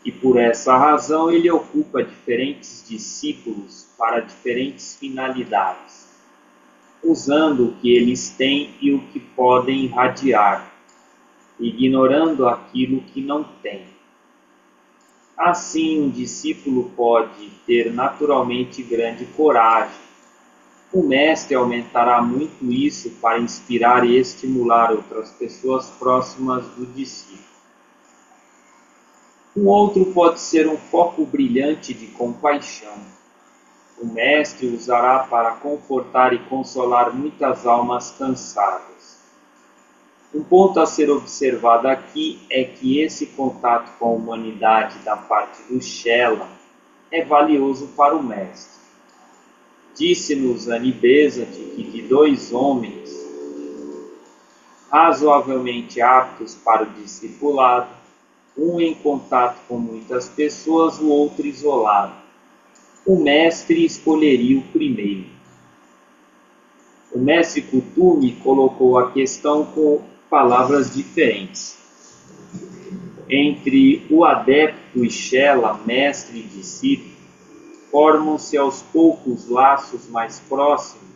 E por essa razão ele ocupa diferentes discípulos para diferentes finalidades, usando o que eles têm e o que podem irradiar, ignorando aquilo que não tem. Assim, um discípulo pode ter naturalmente grande coragem. O mestre aumentará muito isso para inspirar e estimular outras pessoas próximas do discípulo. Um outro pode ser um foco brilhante de compaixão. O mestre usará para confortar e consolar muitas almas cansadas. Um ponto a ser observado aqui é que esse contato com a humanidade da parte do Shela é valioso para o mestre. Disse-nos Annie Besant que de 2 homens razoavelmente aptos para o discipulado, um em contato com muitas pessoas, o outro isolado. O mestre escolheria o primeiro. O mestre Kuthumi colocou a questão com palavras diferentes. Entre o adepto e Shela, mestre e discípulo, formam-se aos poucos laços mais próximos,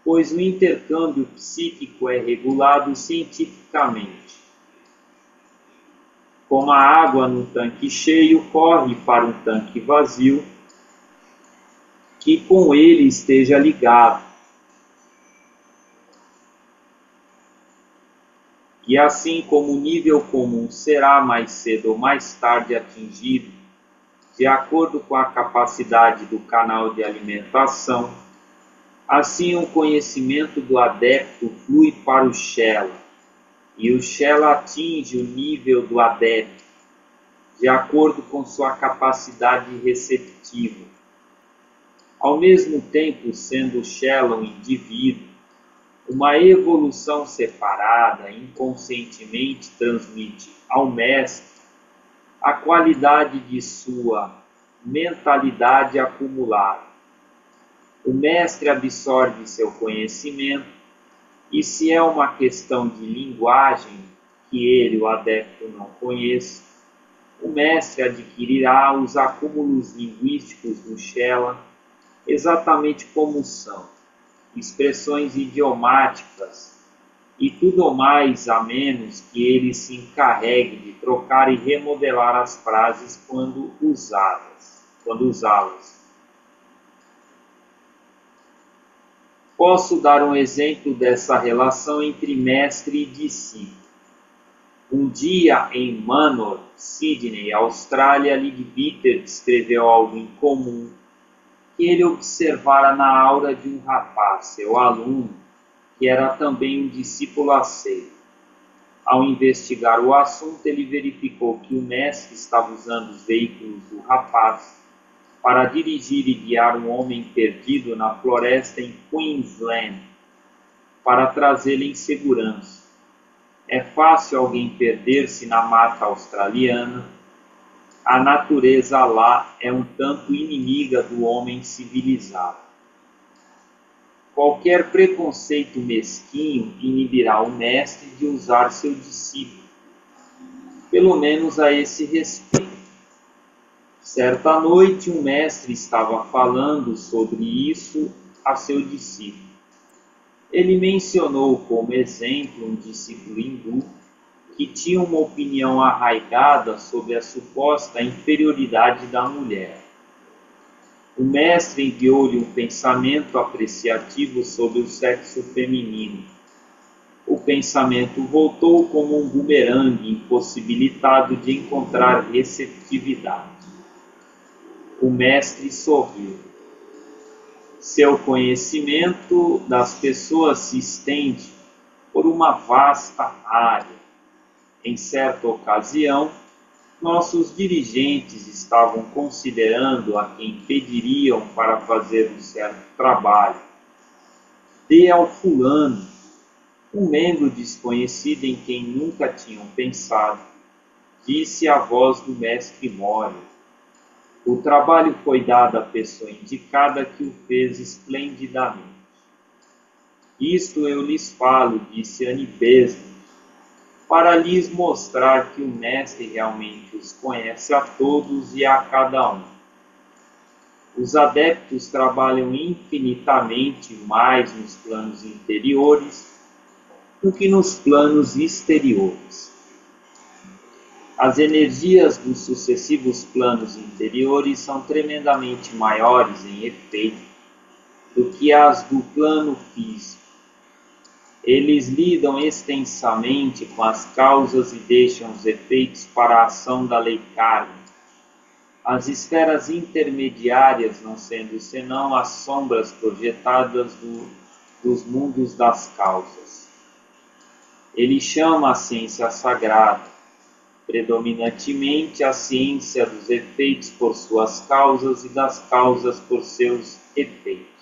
pois o intercâmbio psíquico é regulado cientificamente. Como a água no tanque cheio corre para um tanque vazio, que com ele esteja ligado. E assim como o nível comum será mais cedo ou mais tarde atingido, de acordo com a capacidade do canal de alimentação, assim o conhecimento do adepto flui para o Shela, e o Shela atinge o nível do adepto, de acordo com sua capacidade receptiva. Ao mesmo tempo, sendo o Shela um indivíduo, uma evolução separada inconscientemente transmite ao mestre a qualidade de sua mentalidade acumulada. O mestre absorve seu conhecimento e, se é uma questão de linguagem que ele, o adepto, não conheça, o mestre adquirirá os acúmulos linguísticos do Shela exatamente como são, expressões idiomáticas, e tudo mais a menos que ele se encarregue de trocar e remodelar as frases quando usá-las. Posso dar um exemplo dessa relação entre mestre e discípulo. Um dia em Manor, Sydney, Austrália, Leadbeater descreveu algo incomum que ele observara na aura de um rapaz, seu aluno, que era também um discípulo aceito. Ao investigar o assunto, ele verificou que o mestre estava usando os veículos do rapaz para dirigir e guiar um homem perdido na floresta em Queensland, para trazê-lo em segurança. É fácil alguém perder-se na mata australiana. A natureza lá é um tanto inimiga do homem civilizado. Qualquer preconceito mesquinho inibirá o mestre de usar seu discípulo, pelo menos a esse respeito. Certa noite, um mestre estava falando sobre isso a seu discípulo. Ele mencionou como exemplo um discípulo hindu que tinha uma opinião arraigada sobre a suposta inferioridade da mulher. O mestre enviou-lhe um pensamento apreciativo sobre o sexo feminino. O pensamento voltou como um bumerangue impossibilitado de encontrar receptividade. O mestre sorriu. Seu conhecimento das pessoas se estende por uma vasta área. Em certa ocasião, nossos dirigentes estavam considerando a quem pediriam para fazer um certo trabalho. Dê ao fulano, um membro desconhecido em quem nunca tinham pensado, disse a voz do mestre Mori. O trabalho foi dado à pessoa indicada que o fez esplendidamente. Isto eu lhes falo, disse Anibesno, para lhes mostrar que o mestre realmente os conhece a todos e a cada um. Os adeptos trabalham infinitamente mais nos planos interiores do que nos planos exteriores. As energias dos sucessivos planos interiores são tremendamente maiores em efeito do que as do plano físico. Eles lidam extensamente com as causas e deixam os efeitos para a ação da lei kármica. As esferas intermediárias não sendo senão as sombras projetadas dos mundos das causas. Ele chama a ciência sagrada, predominantemente a ciência dos efeitos por suas causas e das causas por seus efeitos.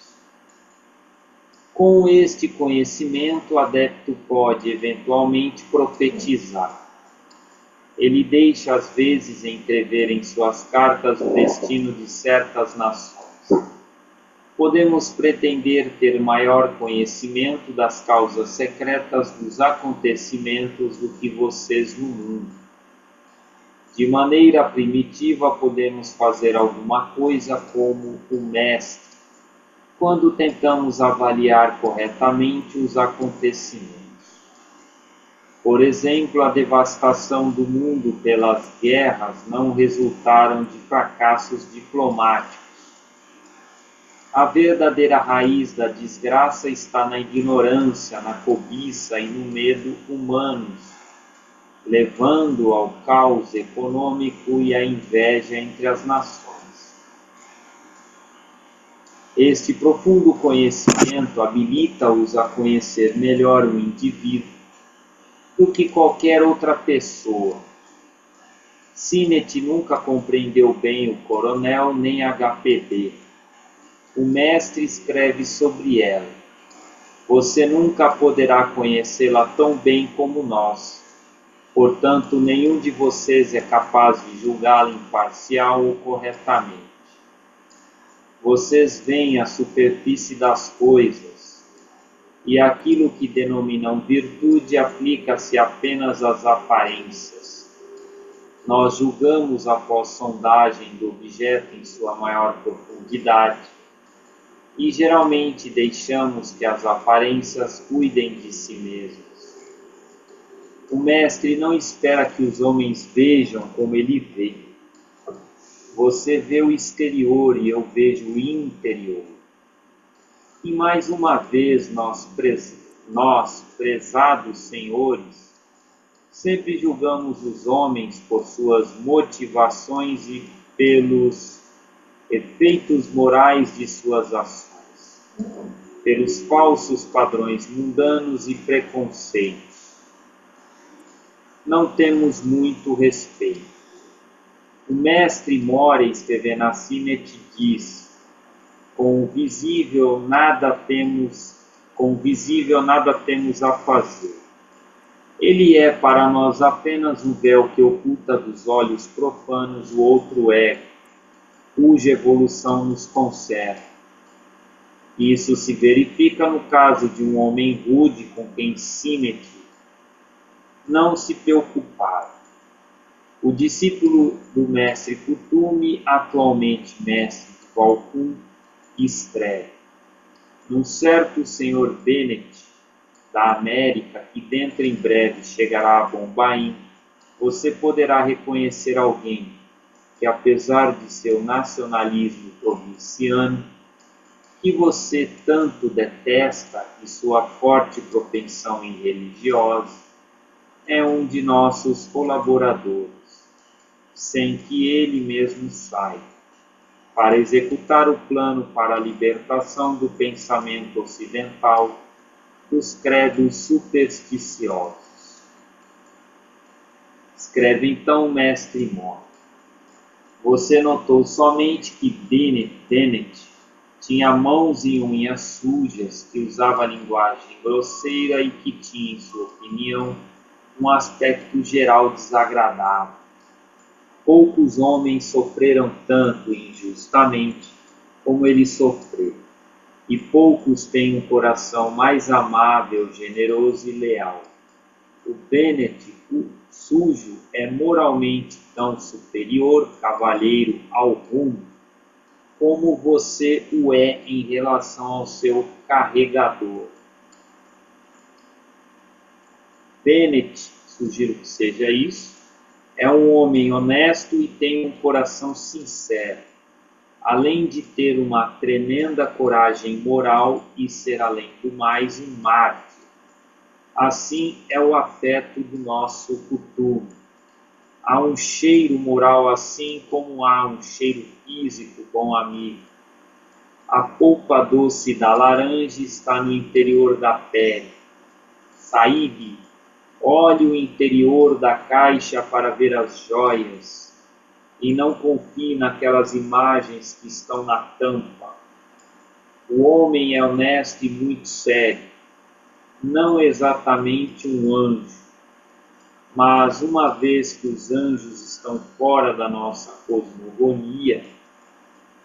Com este conhecimento, o adepto pode eventualmente profetizar. Ele deixa às vezes entrever em suas cartas o destino de certas nações. Podemos pretender ter maior conhecimento das causas secretas dos acontecimentos do que vocês no mundo. De maneira primitiva, podemos fazer alguma coisa como o mestre, quando tentamos avaliar corretamente os acontecimentos. Por exemplo, a devastação do mundo pelas guerras não resultaram de fracassos diplomáticos. A verdadeira raiz da desgraça está na ignorância, na cobiça e no medo humanos, levando ao caos econômico e à inveja entre as nações. Este profundo conhecimento habilita-os a conhecer melhor o indivíduo do que qualquer outra pessoa. Sinet nunca compreendeu bem o coronel nem HPD. O mestre escreve sobre ela. Você nunca poderá conhecê-la tão bem como nós. Portanto, nenhum de vocês é capaz de julgá-la imparcial ou corretamente. Vocês veem a superfície das coisas, e aquilo que denominam virtude aplica-se apenas às aparências. Nós julgamos após sondagem do objeto em sua maior profundidade, e geralmente deixamos que as aparências cuidem de si mesmas. O mestre não espera que os homens vejam como ele vê. Você vê o exterior e eu vejo o interior. E mais uma vez nós, prezados senhores, sempre julgamos os homens por suas motivações e pelos efeitos morais de suas ações, pelos falsos padrões mundanos e preconceitos. Não temos muito respeito. O mestre Mori, escrevendo a Sinet, diz: com o visível nada temos a fazer. Ele é para nós apenas um véu que oculta dos olhos profanos o outro ego, cuja evolução nos conserva. Isso se verifica no caso de um homem rude com quem Sinet não se preocupava. O discípulo do mestre Kuthumi, atualmente mestre Valkun, escreve: num certo senhor Bennett, da América, que dentro em breve chegará a Bombaim, você poderá reconhecer alguém que, apesar de seu nacionalismo provinciano, que você tanto detesta e sua forte propensão irreligiosa, é um de nossos colaboradores, sem que ele mesmo saiba, para executar o plano para a libertação do pensamento ocidental dos credos supersticiosos. Escreve então o mestre Mor. Você notou somente que Dennett tinha mãos e unhas sujas, que usava linguagem grosseira e que tinha, em sua opinião, um aspecto geral desagradável. Poucos homens sofreram tanto injustamente como ele sofreu, e poucos têm um coração mais amável, generoso e leal. O Bennett, o sujo, é moralmente tão superior, cavalheiro, ao rumo, como você o é em relação ao seu carregador. Bennett, sugiro que seja isso, é um homem honesto e tem um coração sincero, além de ter uma tremenda coragem moral e ser, além do mais, um mártir. Assim é o afeto do nosso futuro. Há um cheiro moral assim como há um cheiro físico, bom amigo. A polpa doce da laranja está no interior da pele. Saíbe, olhe o interior da caixa para ver as joias e não confie naquelas imagens que estão na tampa. O homem é honesto e muito sério, não exatamente um anjo, mas uma vez que os anjos estão fora da nossa cosmogonia,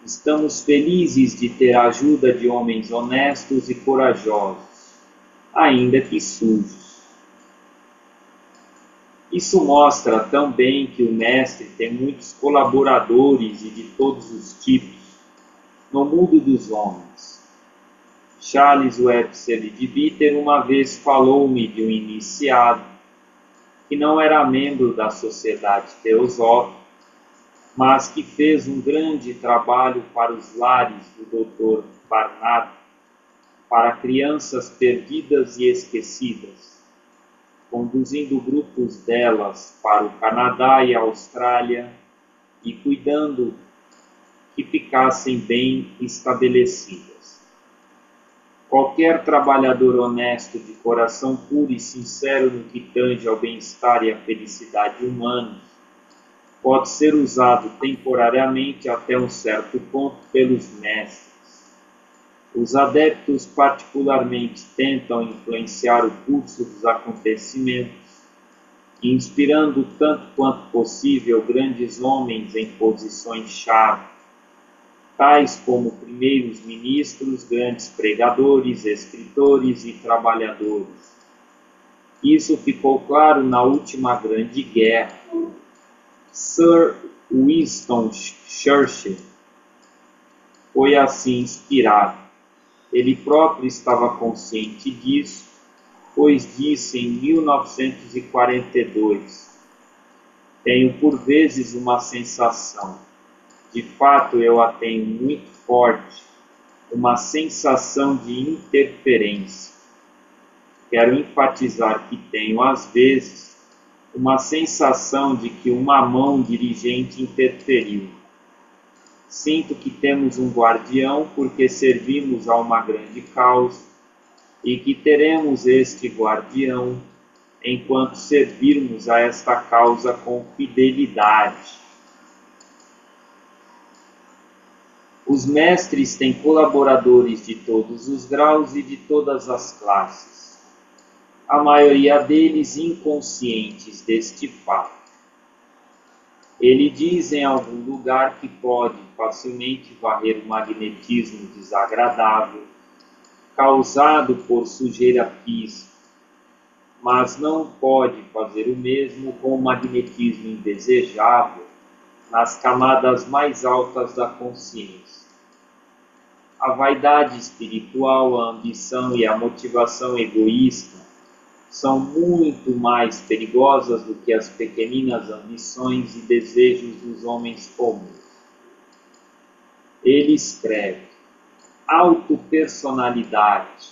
estamos felizes de ter a ajuda de homens honestos e corajosos, ainda que sujos. Isso mostra também que o mestre tem muitos colaboradores e de todos os tipos no mundo dos homens. Charles Webster de Bitter uma vez falou-me de um iniciado que não era membro da Sociedade Teosófica, mas que fez um grande trabalho para os lares do Dr. Barnard, para crianças perdidas e esquecidas, conduzindo grupos delas para o Canadá e a Austrália e cuidando que ficassem bem estabelecidas. Qualquer trabalhador honesto, de coração puro e sincero no que tange ao bem-estar e à felicidade humanos, pode ser usado temporariamente até um certo ponto pelos mestres. Os adeptos particularmente tentam influenciar o curso dos acontecimentos, inspirando tanto quanto possível grandes homens em posições-chave, tais como primeiros ministros, grandes pregadores, escritores e trabalhadores. Isso ficou claro na última grande guerra. Sir Winston Churchill foi assim inspirado. Ele próprio estava consciente disso, pois disse em 1942: tenho por vezes uma sensação, de fato eu a tenho muito forte, uma sensação de interferência. Quero enfatizar que tenho às vezes uma sensação de que uma mão dirigente interferiu. Sinto que temos um guardião porque servimos a uma grande causa e que teremos este guardião enquanto servirmos a esta causa com fidelidade. Os mestres têm colaboradores de todos os graus e de todas as classes, a maioria deles inconscientes deste fato. Ele diz em algum lugar que pode facilmente varrer o magnetismo desagradável causado por sujeira física, mas não pode fazer o mesmo com o magnetismo indesejável nas camadas mais altas da consciência. A vaidade espiritual, a ambição e a motivação egoísta são muito mais perigosas do que as pequeninas ambições e desejos dos homens comuns. Ele escreve: autopersonalidade,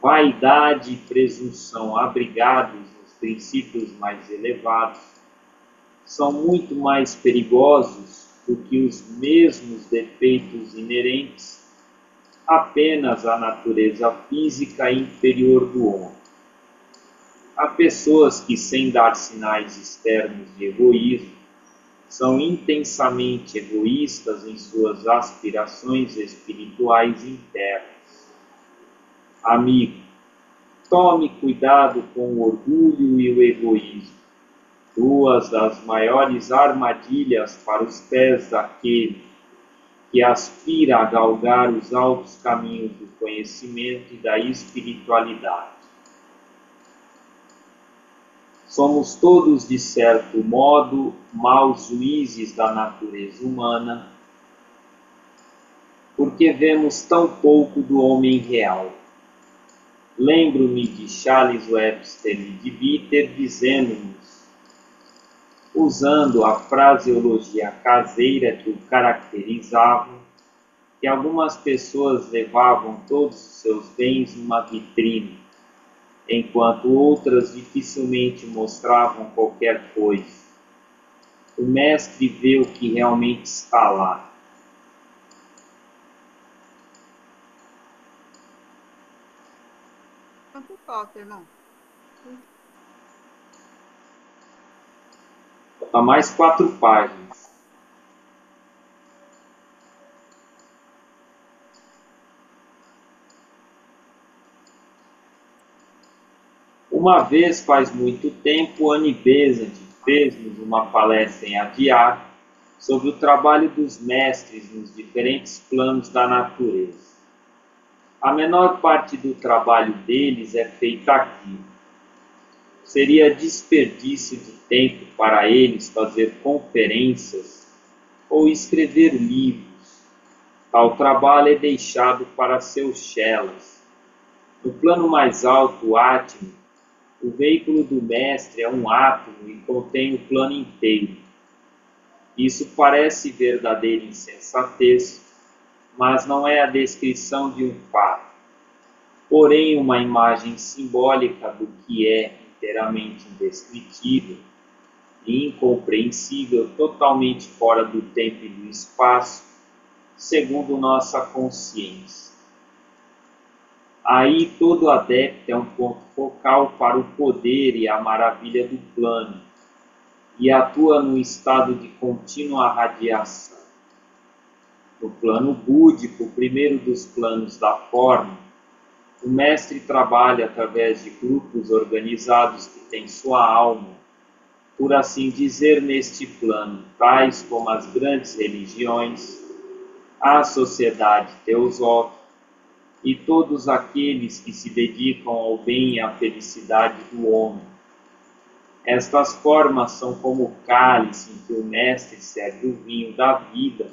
vaidade e presunção abrigados nos princípios mais elevados são muito mais perigosos do que os mesmos defeitos inerentes apenas a natureza física inferior do homem. Há pessoas que, sem dar sinais externos de egoísmo, são intensamente egoístas em suas aspirações espirituais internas. Amigo, tome cuidado com o orgulho e o egoísmo, duas das maiores armadilhas para os pés daquele que aspira a galgar os altos caminhos do conhecimento e da espiritualidade. Somos todos, de certo modo, maus juízes da natureza humana, porque vemos tão pouco do homem real. Lembro-me de Charles Webster e de Bitter dizendo-nos, usando a fraseologia caseira que o caracterizava, que algumas pessoas levavam todos os seus bens numa vitrine, enquanto outras dificilmente mostravam qualquer coisa. O mestre vê o que realmente está lá. Quanto falta, irmão? Falta mais 4 páginas. Uma vez, faz muito tempo, Annie Besant fez-nos uma palestra em Adyar sobre o trabalho dos mestres nos diferentes planos da natureza. A menor parte do trabalho deles é feita aqui. Seria desperdício de tempo para eles fazer conferências ou escrever livros. Tal trabalho é deixado para seus chelas. No plano mais alto, o Atman, o veículo do mestre é um átomo e contém o plano inteiro. Isso parece verdadeira insensatez, mas não é a descrição de um fato, porém uma imagem simbólica do que é inteiramente indescritível e incompreensível, totalmente fora do tempo e do espaço, segundo nossa consciência. Aí todo adepto é um ponto focal para o poder e a maravilha do plano, e atua num estado de contínua radiação. No plano búdico, o primeiro dos planos da forma, o mestre trabalha através de grupos organizados que têm sua alma, por assim dizer, neste plano, tais como as grandes religiões, a sociedade teosófica, e todos aqueles que se dedicam ao bem e à felicidade do homem. Estas formas são como o cálice em que o mestre serve o vinho da vida,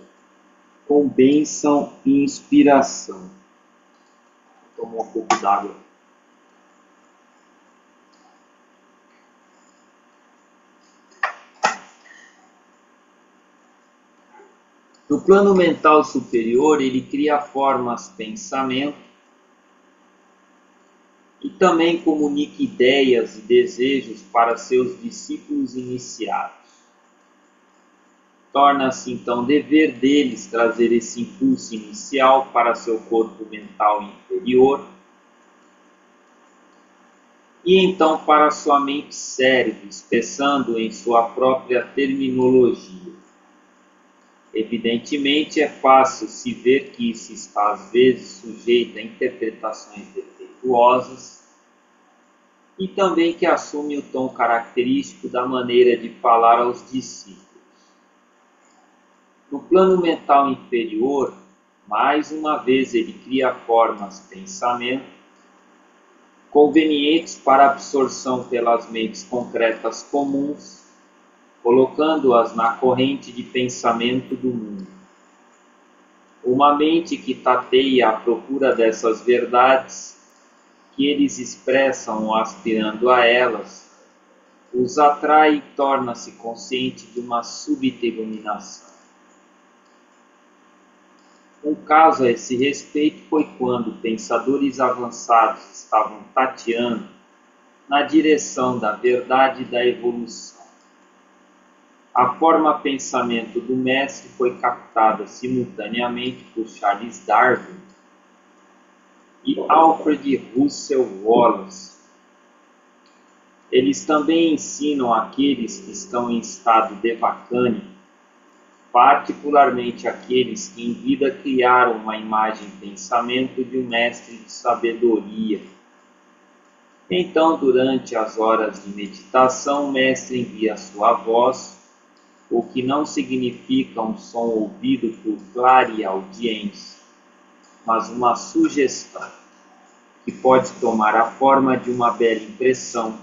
com bênção e inspiração. Vou tomar um pouco d'água. No plano mental superior, ele cria formas, pensamento, e também comunica ideias e desejos para seus discípulos iniciados. Torna-se então dever deles trazer esse impulso inicial para seu corpo mental inferior e então para sua mente cérebro, expressando em sua própria terminologia. Evidentemente, é fácil se ver que isso está às vezes sujeito a interpretações defeituosas e também que assume o tom característico da maneira de falar aos discípulos. No plano mental inferior, mais uma vez ele cria formas, pensamento, convenientes para absorção pelas mentes concretas comuns, colocando-as na corrente de pensamento do mundo. Uma mente que tateia à procura dessas verdades, que eles expressam aspirando a elas, os atrai e torna-se consciente de uma súbita iluminação. Um caso a esse respeito foi quando pensadores avançados estavam tateando na direção da verdade e da evolução. A forma pensamento do mestre foi captada simultaneamente por Charles Darwin e Alfred Russel Wallace. Eles também ensinam aqueles que estão em estado devacânico, particularmente aqueles que em vida criaram uma imagem-pensamento de um mestre de sabedoria. Então, durante as horas de meditação, o mestre envia sua voz, o que não significa um som ouvido por clareaudiência, mas uma sugestão, que pode tomar a forma de uma bela impressão,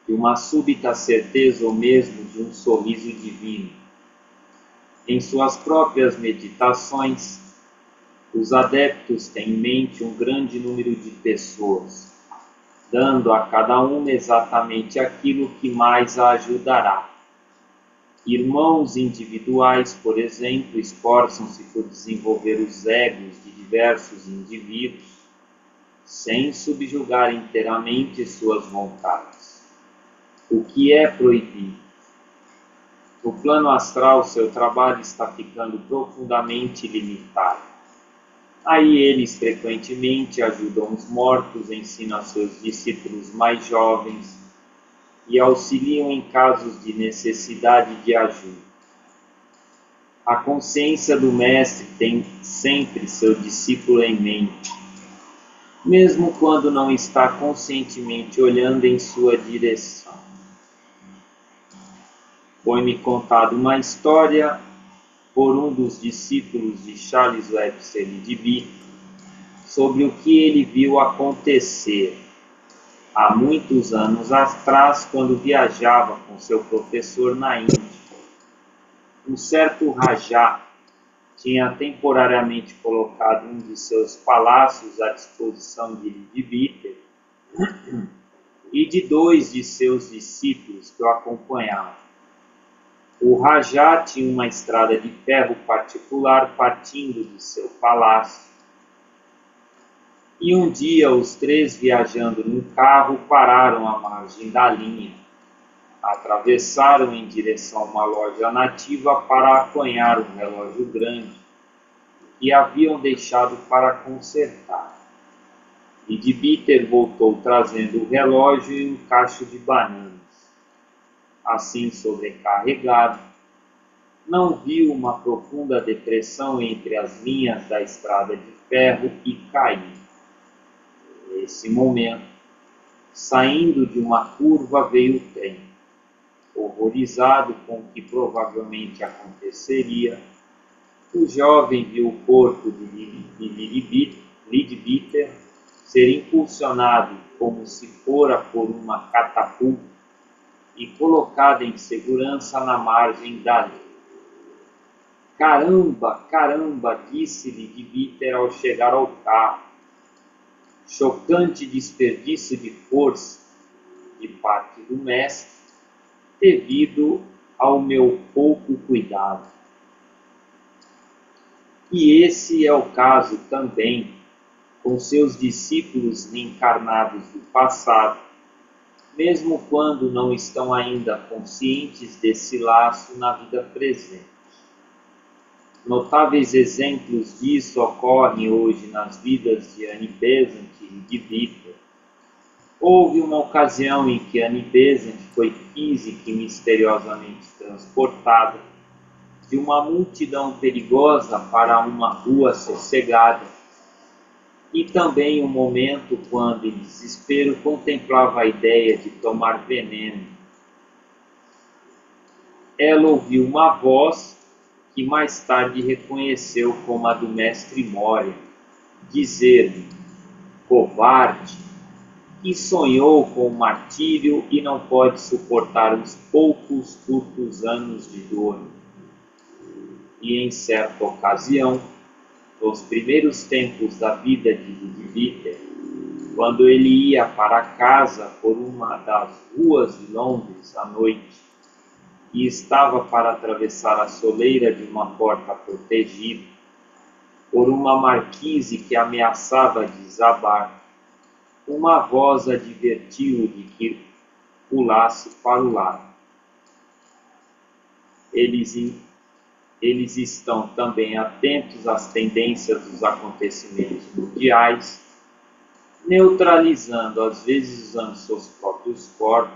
de uma súbita certeza ou mesmo de um sorriso divino. Em suas próprias meditações, os adeptos têm em mente um grande número de pessoas, dando a cada uma exatamente aquilo que mais a ajudará. Irmãos individuais, por exemplo, esforçam-se por desenvolver os egos de diversos indivíduos, sem subjugar inteiramente suas vontades. O que é proibido? No plano astral, seu trabalho está ficando profundamente limitado. Aí eles frequentemente ajudam os mortos, ensinam a seus discípulos mais jovens e auxiliam em casos de necessidade de ajuda. A consciência do mestre tem sempre seu discípulo em mente, mesmo quando não está conscientemente olhando em sua direção. Foi-me contada uma história por um dos discípulos de Charles Webster de Bee sobre o que ele viu acontecer há muitos anos atrás, quando viajava com seu professor na Índia. Um certo Rajá tinha temporariamente colocado um de seus palácios à disposição de Biter e de 2 de seus discípulos que o acompanhavam. O Rajá tinha uma estrada de ferro particular partindo de seu palácio. E um dia os 3, viajando num carro, pararam à margem da linha. Atravessaram em direção a uma loja nativa para apanhar um relógio grande que haviam deixado para consertar. E de Biter voltou trazendo o relógio e um cacho de bananas. Assim sobrecarregado, não viu uma profunda depressão entre as linhas da estrada de ferro e caiu. Nesse momento, saindo de uma curva, veio o trem. Horrorizado com o que provavelmente aconteceria, o jovem viu o corpo de Leadbeater ser impulsionado como se fora por uma catapulta e colocado em segurança na margem da linha. Caramba, caramba, disse-lhe Leadbeater ao chegar ao carro. Chocante desperdício de força de parte do mestre, devido ao meu pouco cuidado. E esse é o caso também com seus discípulos reencarnados do passado, mesmo quando não estão ainda conscientes desse laço na vida presente. Notáveis exemplos disso ocorrem hoje nas vidas de Annie Besant e de Victor. Houve uma ocasião em que Annie Besant foi física e misteriosamente transportada de uma multidão perigosa para uma rua sossegada, e também um momento quando, em desespero, contemplava a ideia de tomar veneno. Ela ouviu uma voz que mais tarde reconheceu como a do mestre Moria, dizer-lhe: covarde, que sonhou com o martírio e não pode suportar os poucos curtos anos de dor. E em certa ocasião, nos primeiros tempos da vida de Leadbeater, quando ele ia para casa por uma das ruas de Londres à noite e estava para atravessar a soleira de uma porta protegida por uma marquise que ameaçava desabar, uma voz advertiu-o de que pulasse para o lado. Eles estão também atentos às tendências dos acontecimentos mundiais neutralizando, às vezes usando seus próprios corpos,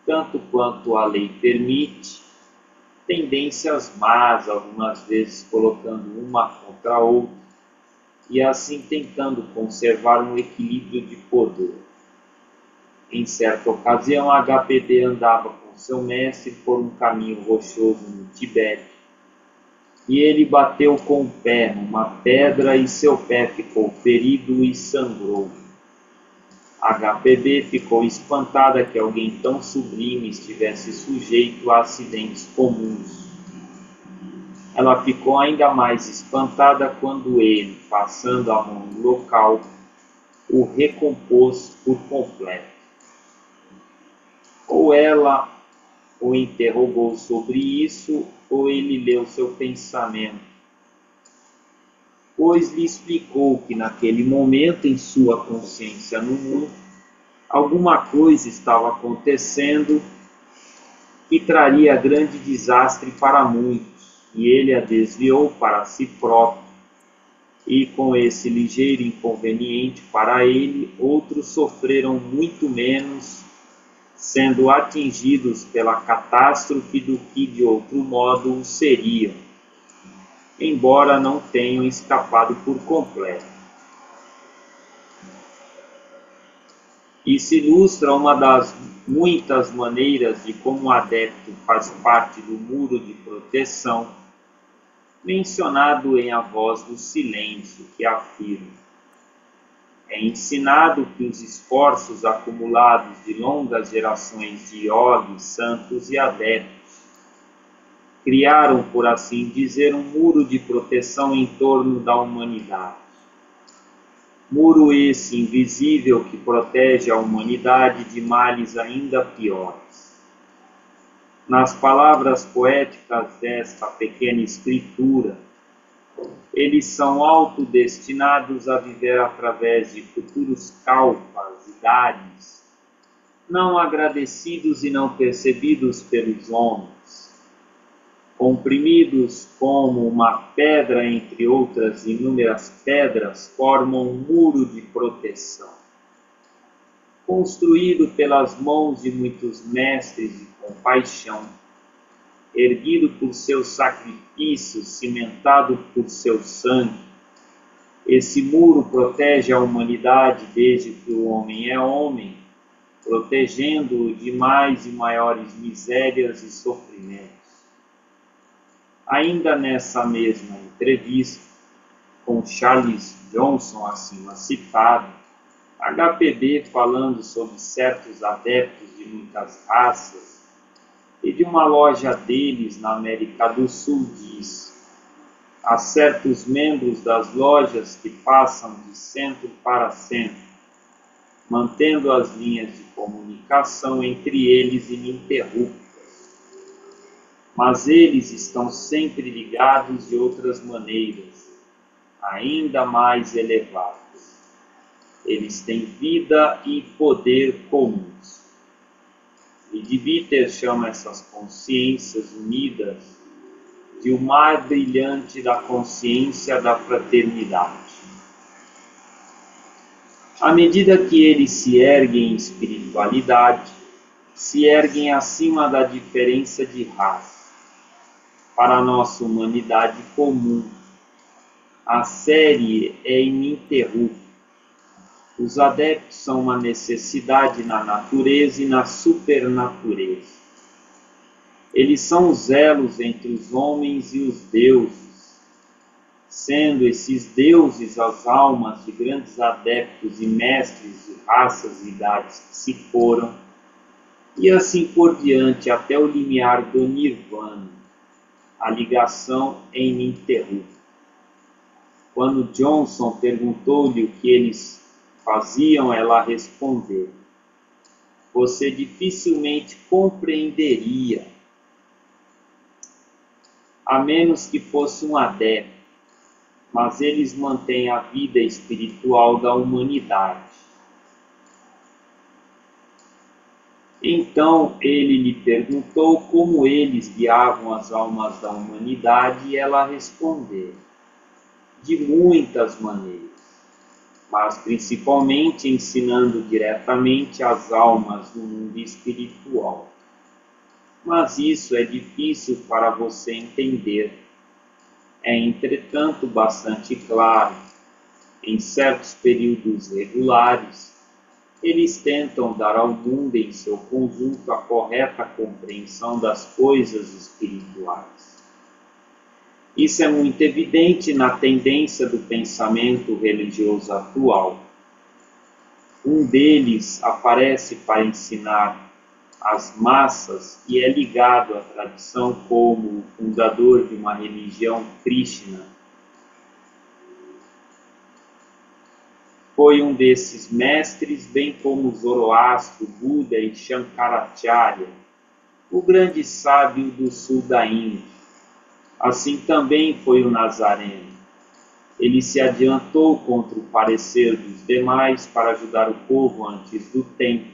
tanto quanto a lei permite, tendências más, algumas vezes colocando uma contra a outra, e assim tentando conservar um equilíbrio de poder. Em certa ocasião, HPB andava com seu mestre por um caminho rochoso no Tibete, e ele bateu com o pé numa pedra e seu pé ficou ferido e sangrou. HPB ficou espantada que alguém tão sublime estivesse sujeito a acidentes comuns. Ela ficou ainda mais espantada quando ele, passando a mão no local, o recompôs por completo. Ou ela o interrogou sobre isso, ou ele leu seu pensamento, pois lhe explicou que naquele momento em sua consciência no mundo, alguma coisa estava acontecendo que traria grande desastre para muitos, e ele a desviou para si próprio, e com esse ligeiro inconveniente para ele, outros sofreram muito menos, sendo atingidos pela catástrofe do que de outro modo o seriam, embora não tenham escapado por completo. Isso ilustra uma das muitas maneiras de como o adepto faz parte do muro de proteção, mencionado em A Voz do Silêncio, que afirma: é ensinado que os esforços acumulados de longas gerações de yogis, santos e adeptos criaram, por assim dizer, um muro de proteção em torno da humanidade. Muro esse invisível que protege a humanidade de males ainda piores. Nas palavras poéticas desta pequena escritura, eles são autodestinados a viver através de futuros kalpas, idades, não agradecidos e não percebidos pelos homens, comprimidos como uma pedra entre outras inúmeras pedras, formam um muro de proteção, construído pelas mãos de muitos mestres de compaixão, erguido por seus sacrifícios, cimentado por seu sangue. Esse muro protege a humanidade desde que o homem é homem, protegendo-o de mais e maiores misérias e sofrimentos. Ainda nessa mesma entrevista, com Charles Johnson acima citado, HPB, falando sobre certos adeptos de muitas raças e de uma loja deles na América do Sul, diz: há certos membros das lojas que passam de centro para centro, mantendo as linhas de comunicação entre eles ininterruptas. Mas eles estão sempre ligados de outras maneiras, ainda mais elevadas. Eles têm vida e poder comuns. E de Viter chama essas consciências unidas de o mar brilhante da consciência da fraternidade. À medida que eles se erguem em espiritualidade, se erguem acima da diferença de raça, para a nossa humanidade comum. A série é ininterrupta. Os adeptos são uma necessidade na natureza e na supernatureza. Eles são os elos entre os homens e os deuses, sendo esses deuses as almas de grandes adeptos e mestres de raças e idades que se foram, e assim por diante até o limiar do Nirvana. A ligação é ininterrupta. Quando Johnson perguntou-lhe o que eles faziam, ela respondeu: você dificilmente compreenderia, a menos que fosse um adepto, mas eles mantêm a vida espiritual da humanidade. Então ele lhe perguntou como eles guiavam as almas da humanidade, e ela respondeu: de muitas maneiras. mas principalmente ensinando diretamente às almas no mundo espiritual. Mas isso é difícil para você entender. É, entretanto, bastante claro. Em certos períodos regulares, eles tentam dar ao mundo em seu conjunto a correta compreensão das coisas espirituais. Isso é muito evidente na tendência do pensamento religioso atual. Um deles aparece para ensinar as massas e é ligado à tradição como o fundador de uma religião Krishna. Foi um desses mestres, bem como Zoroastro, Buda e Shankaracharya, o grande sábio do sul da Índia. Assim também foi o Nazareno. Ele se adiantou contra o parecer dos demais para ajudar o povo antes do tempo,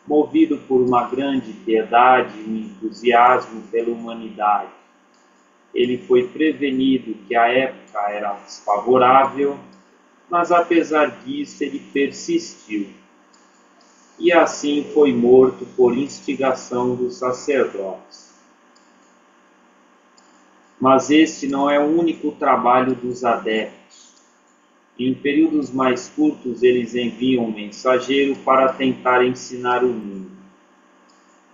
movido por uma grande piedade e um entusiasmo pela humanidade. Ele foi prevenido que a época era desfavorável, mas apesar disso ele persistiu. E assim foi morto por instigação dos sacerdotes. Mas este não é o único trabalho dos adeptos. Em períodos mais curtos, eles enviam um mensageiro para tentar ensinar o mundo.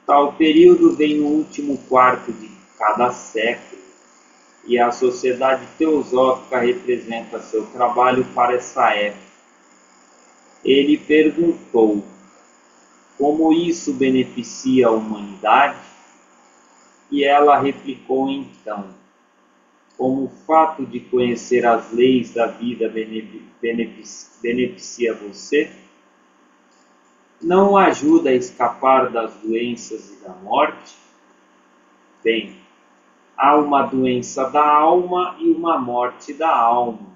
Tal período vem no último quarto de cada século, e a Sociedade Teosófica representa seu trabalho para essa época. Ele perguntou: como isso beneficia a humanidade? E ela replicou então: como o fato de conhecer as leis da vida beneficia você? Não o ajuda a escapar das doenças e da morte? Bem, há uma doença da alma e uma morte da alma.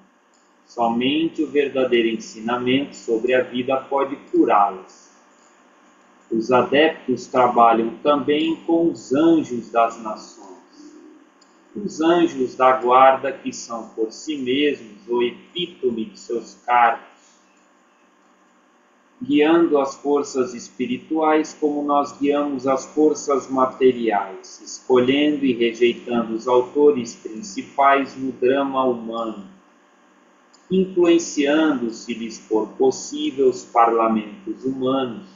Somente o verdadeiro ensinamento sobre a vida pode curá-las. Os adeptos trabalham também com os anjos das nações. Os anjos da guarda, que são por si mesmos o epítome de seus cargos, guiando as forças espirituais como nós guiamos as forças materiais, escolhendo e rejeitando os autores principais no drama humano, influenciando, se lhes for possível, os parlamentos humanos,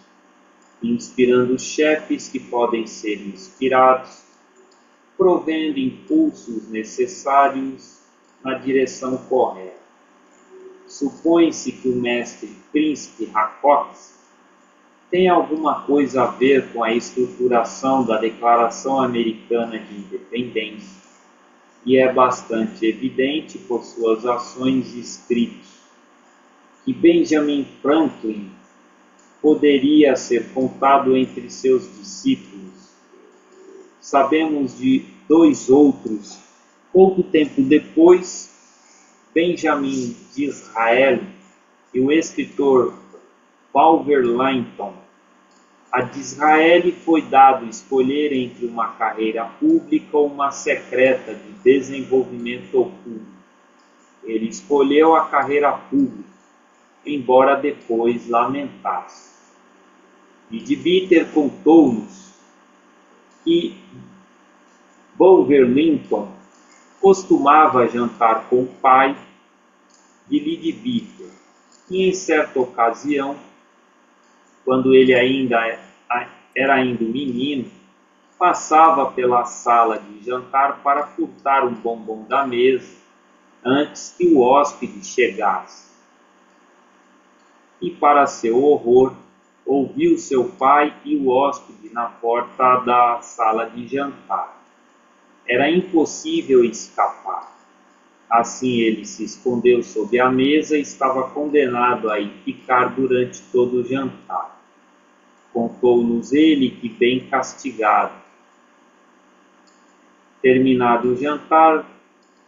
inspirando chefes que podem ser inspirados, provendo impulsos necessários na direção correta. Supõe-se que o mestre Príncipe Rakocs tem alguma coisa a ver com a estruturação da Declaração Americana de Independência, e é bastante evidente por suas ações e escritos que Benjamin Franklin poderia ser contado entre seus discípulos. Sabemos de dois outros, pouco tempo depois, Benjamin Disraeli e o escritor Bulwer Lytton. A Disraeli foi dado escolher entre uma carreira pública ou uma secreta de desenvolvimento oculto. Ele escolheu a carreira pública, embora depois lamentasse. E de Bitter contou-nos que Bulwer Lytton costumava jantar com o pai de Lidbitter, e em certa ocasião, quando ele era ainda um menino, passava pela sala de jantar para furtar um bombom da mesa antes que o hóspede chegasse. E para seu horror, ouviu seu pai e o hóspede na porta da sala de jantar. Era impossível escapar. Assim ele se escondeu sob a mesa e estava condenado a aí ficar durante todo o jantar. Contou-nos ele que, bem castigado. Terminado o jantar,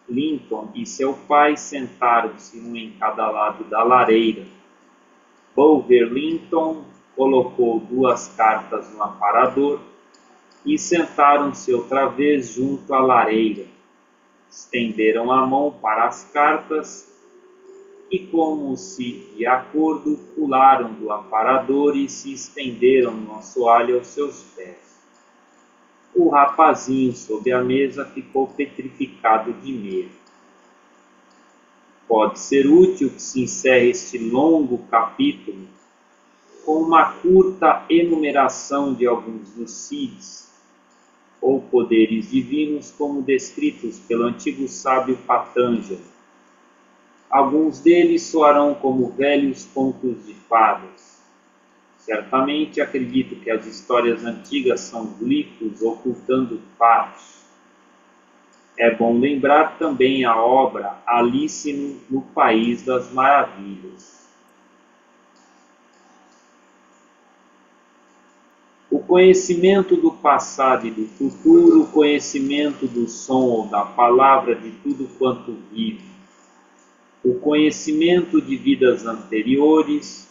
Lincoln e seu pai sentaram-se um em cada lado da lareira. Bulwer Lytton colocou 2 cartas no aparador e sentaram-se outra vez junto à lareira. Estenderam a mão para as cartas e, como se de acordo, pularam do aparador e se estenderam no assoalho aos seus pés. O rapazinho sob a mesa ficou petrificado de medo. Pode ser útil que se encerre este longo capítulo com uma curta enumeração de alguns dos Siddhis, ou poderes divinos, como descritos pelo antigo sábio Patanjali. Alguns deles soarão como velhos contos de fadas. Certamente acredito que as histórias antigas são glifos ocultando fatos. É bom lembrar também a obra Alice no País das Maravilhas. O conhecimento do passado e do futuro, o conhecimento do som ou da palavra de tudo quanto vive, o conhecimento de vidas anteriores,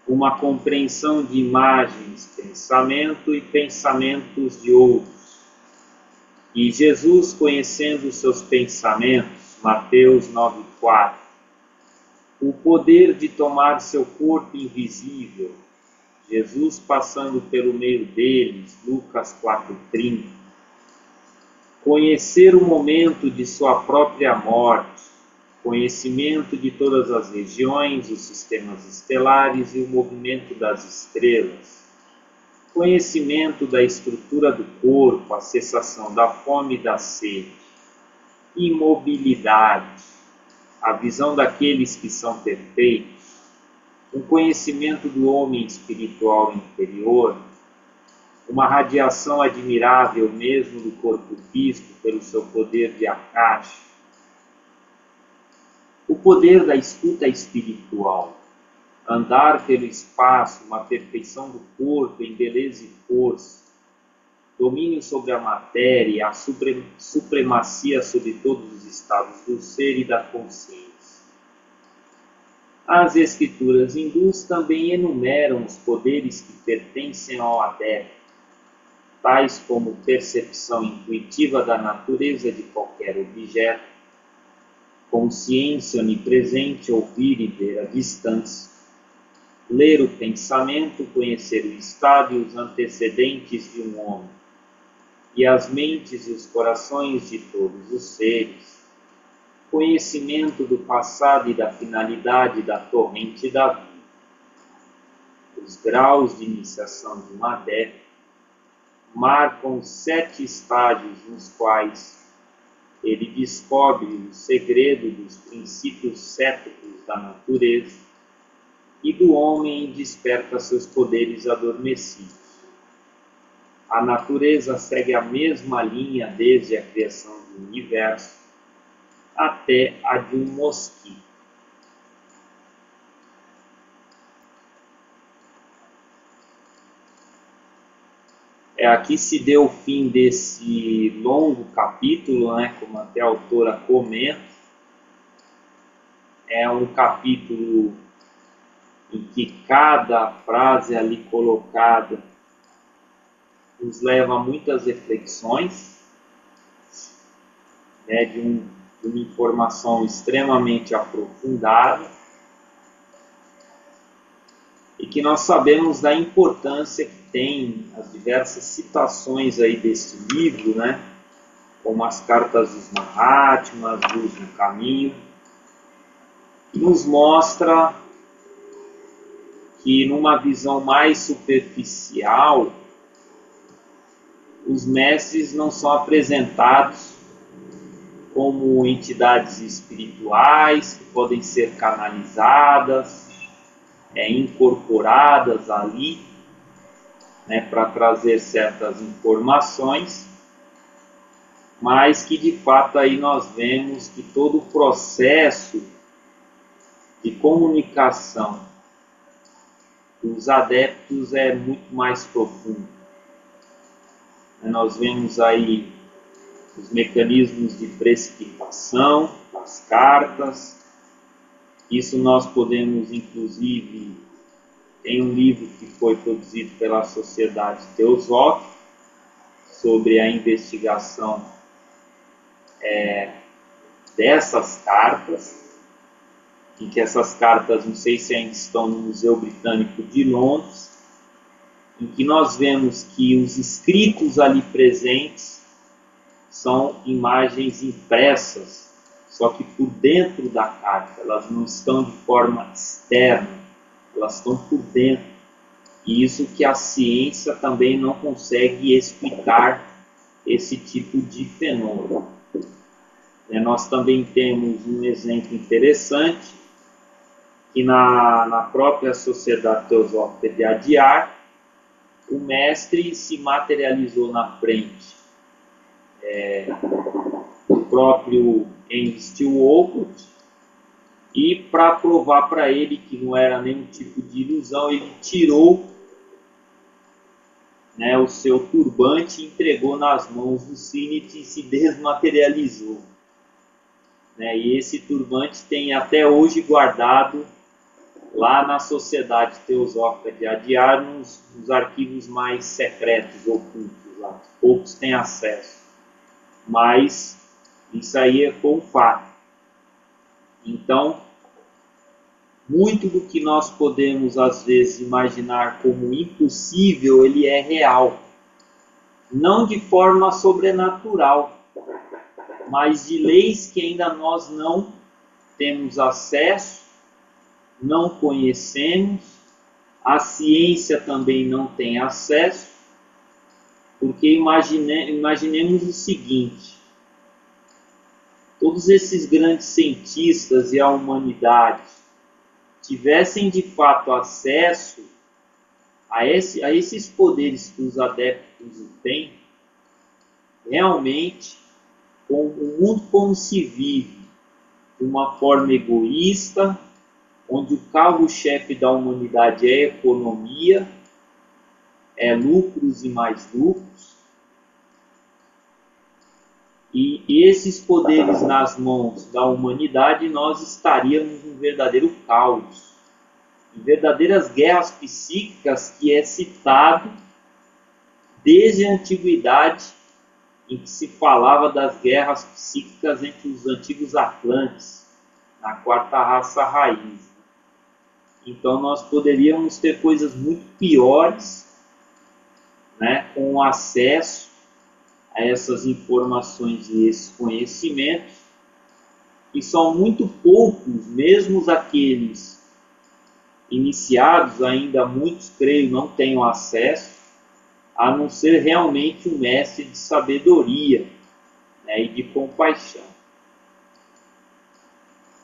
uma compreensão de imagens, pensamento e pensamentos de outros. E Jesus conhecendo seus pensamentos, Mateus 9,4. O poder de tomar seu corpo invisível, Jesus passando pelo meio deles, Lucas 4,30. Conhecer o momento de sua própria morte, conhecimento de todas as regiões, os sistemas estelares e o movimento das estrelas, conhecimento da estrutura do corpo, a cessação da fome e da sede, imobilidade, a visão daqueles que são perfeitos, um conhecimento do homem espiritual interior, uma radiação admirável mesmo do corpo físico pelo seu poder de Akasha, o poder da escuta espiritual, andar pelo espaço, uma perfeição do corpo em beleza e força, domínio sobre a matéria, a supremacia sobre todos os estados do ser e da consciência. As escrituras hindus também enumeram os poderes que pertencem ao adepto, tais como percepção intuitiva da natureza de qualquer objeto, consciência onipresente, ouvir e ver à distância, ler o pensamento, conhecer o estado e os antecedentes de um homem, e as mentes e os corações de todos os seres, conhecimento do passado e da finalidade da torrente da vida. Os graus de iniciação de um adepto marcam 7 estágios nos quais ele descobre o segredo dos princípios céticos da natureza e do homem e desperta seus poderes adormecidos. A natureza segue a mesma linha desde a criação do universo até a de um mosquito. Aqui se deu o fim desse longo capítulo, como até a autora comenta. É um capítulo em que cada frase ali colocada nos leva a muitas reflexões, de uma informação extremamente aprofundada, e que nós sabemos da importância que tem as diversas citações aí desse livro, como as cartas dos Mahatmas, Luz no Caminho, que nos mostra que numa visão mais superficial, os mestres não são apresentados como entidades espirituais que podem ser canalizadas, incorporadas ali, para trazer certas informações, mas que de fato aí nós vemos que todo o processo de comunicação dos adeptos é muito mais profundo. Nós vemos aí os mecanismos de precipitação das cartas. Isso nós podemos, inclusive, tem um livro que foi produzido pela Sociedade Teosófica sobre a investigação dessas cartas, em que essas cartas, não sei se ainda estão no Museu Britânico de Londres, em que nós vemos que os escritos ali presentes são imagens impressas, só que por dentro da carta, elas não estão de forma externa, elas estão por dentro. E isso que a ciência também não consegue explicar esse tipo de fenômeno. Nós também temos um exemplo interessante, que na própria Sociedade Teosófica de Adyar, o mestre se materializou na frente do próprio Henry Steele Olcott, e para provar para ele que não era nenhum tipo de ilusão, ele tirou o seu turbante e entregou nas mãos do Sinit e se desmaterializou. E esse turbante tem até hoje guardado lá na Sociedade Teosófica de Adyar, nos arquivos mais secretos, ocultos, lá. Poucos têm acesso. Mas isso aí foi um fato. Então, muito do que nós podemos às vezes imaginar como impossível, ele é real. Não de forma sobrenatural, mas de leis que ainda nós não temos acesso, não conhecemos, a ciência também não tem acesso, porque imaginemos o seguinte: todos esses grandes cientistas e a humanidade tivessem de fato acesso a esses poderes que os adeptos têm, realmente, com o mundo como se vive, de uma forma egoísta, onde o carro-chefe da humanidade é economia, é lucros e mais lucros, e esses poderes nas mãos da humanidade, nós estaríamos num verdadeiro caos, em verdadeiras guerras psíquicas, que é citado desde a antiguidade, em que se falava das guerras psíquicas entre os antigos Atlantes, na quarta raça raiz. Então nós poderíamos ter coisas muito piores, com acesso a essas informações e esses conhecimentos, e são muito poucos, mesmo aqueles iniciados, ainda muitos, creio, não tenham acesso, a não ser realmente um mestre de sabedoria, e de compaixão.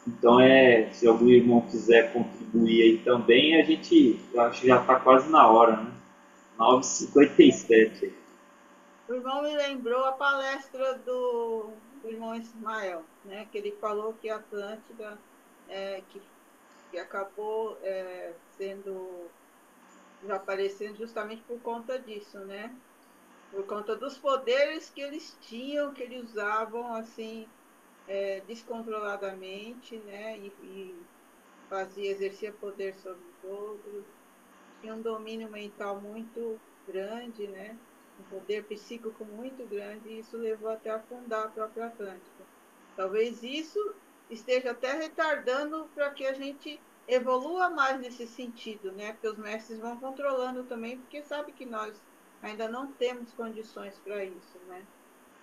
Então, se algum irmão quiser contribuir aí também, a gente, acho que já está quase na hora, né? 9h57. O irmão me lembrou a palestra do irmão Ismael, que ele falou que a Atlântida, que acabou sendo desaparecendo justamente por conta disso, por conta dos poderes que eles tinham, que eles usavam assim descontroladamente, e exercia poder sobre os outros, tinha um domínio mental muito grande, um poder psíquico muito grande, e isso levou até a afundar a própria Atlântida. Talvez isso esteja até retardando para que a gente evolua mais nesse sentido, porque os mestres vão controlando também, porque sabe que nós ainda não temos condições para isso,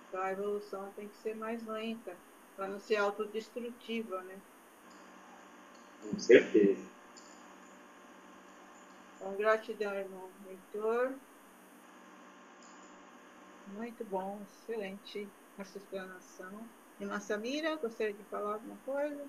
Então a evolução tem que ser mais lenta, para não ser autodestrutiva, Com certeza. Então, gratidão, irmão Heitor. Muito bom, excelente essa explanação. Irmã Samira, gostaria de falar alguma coisa?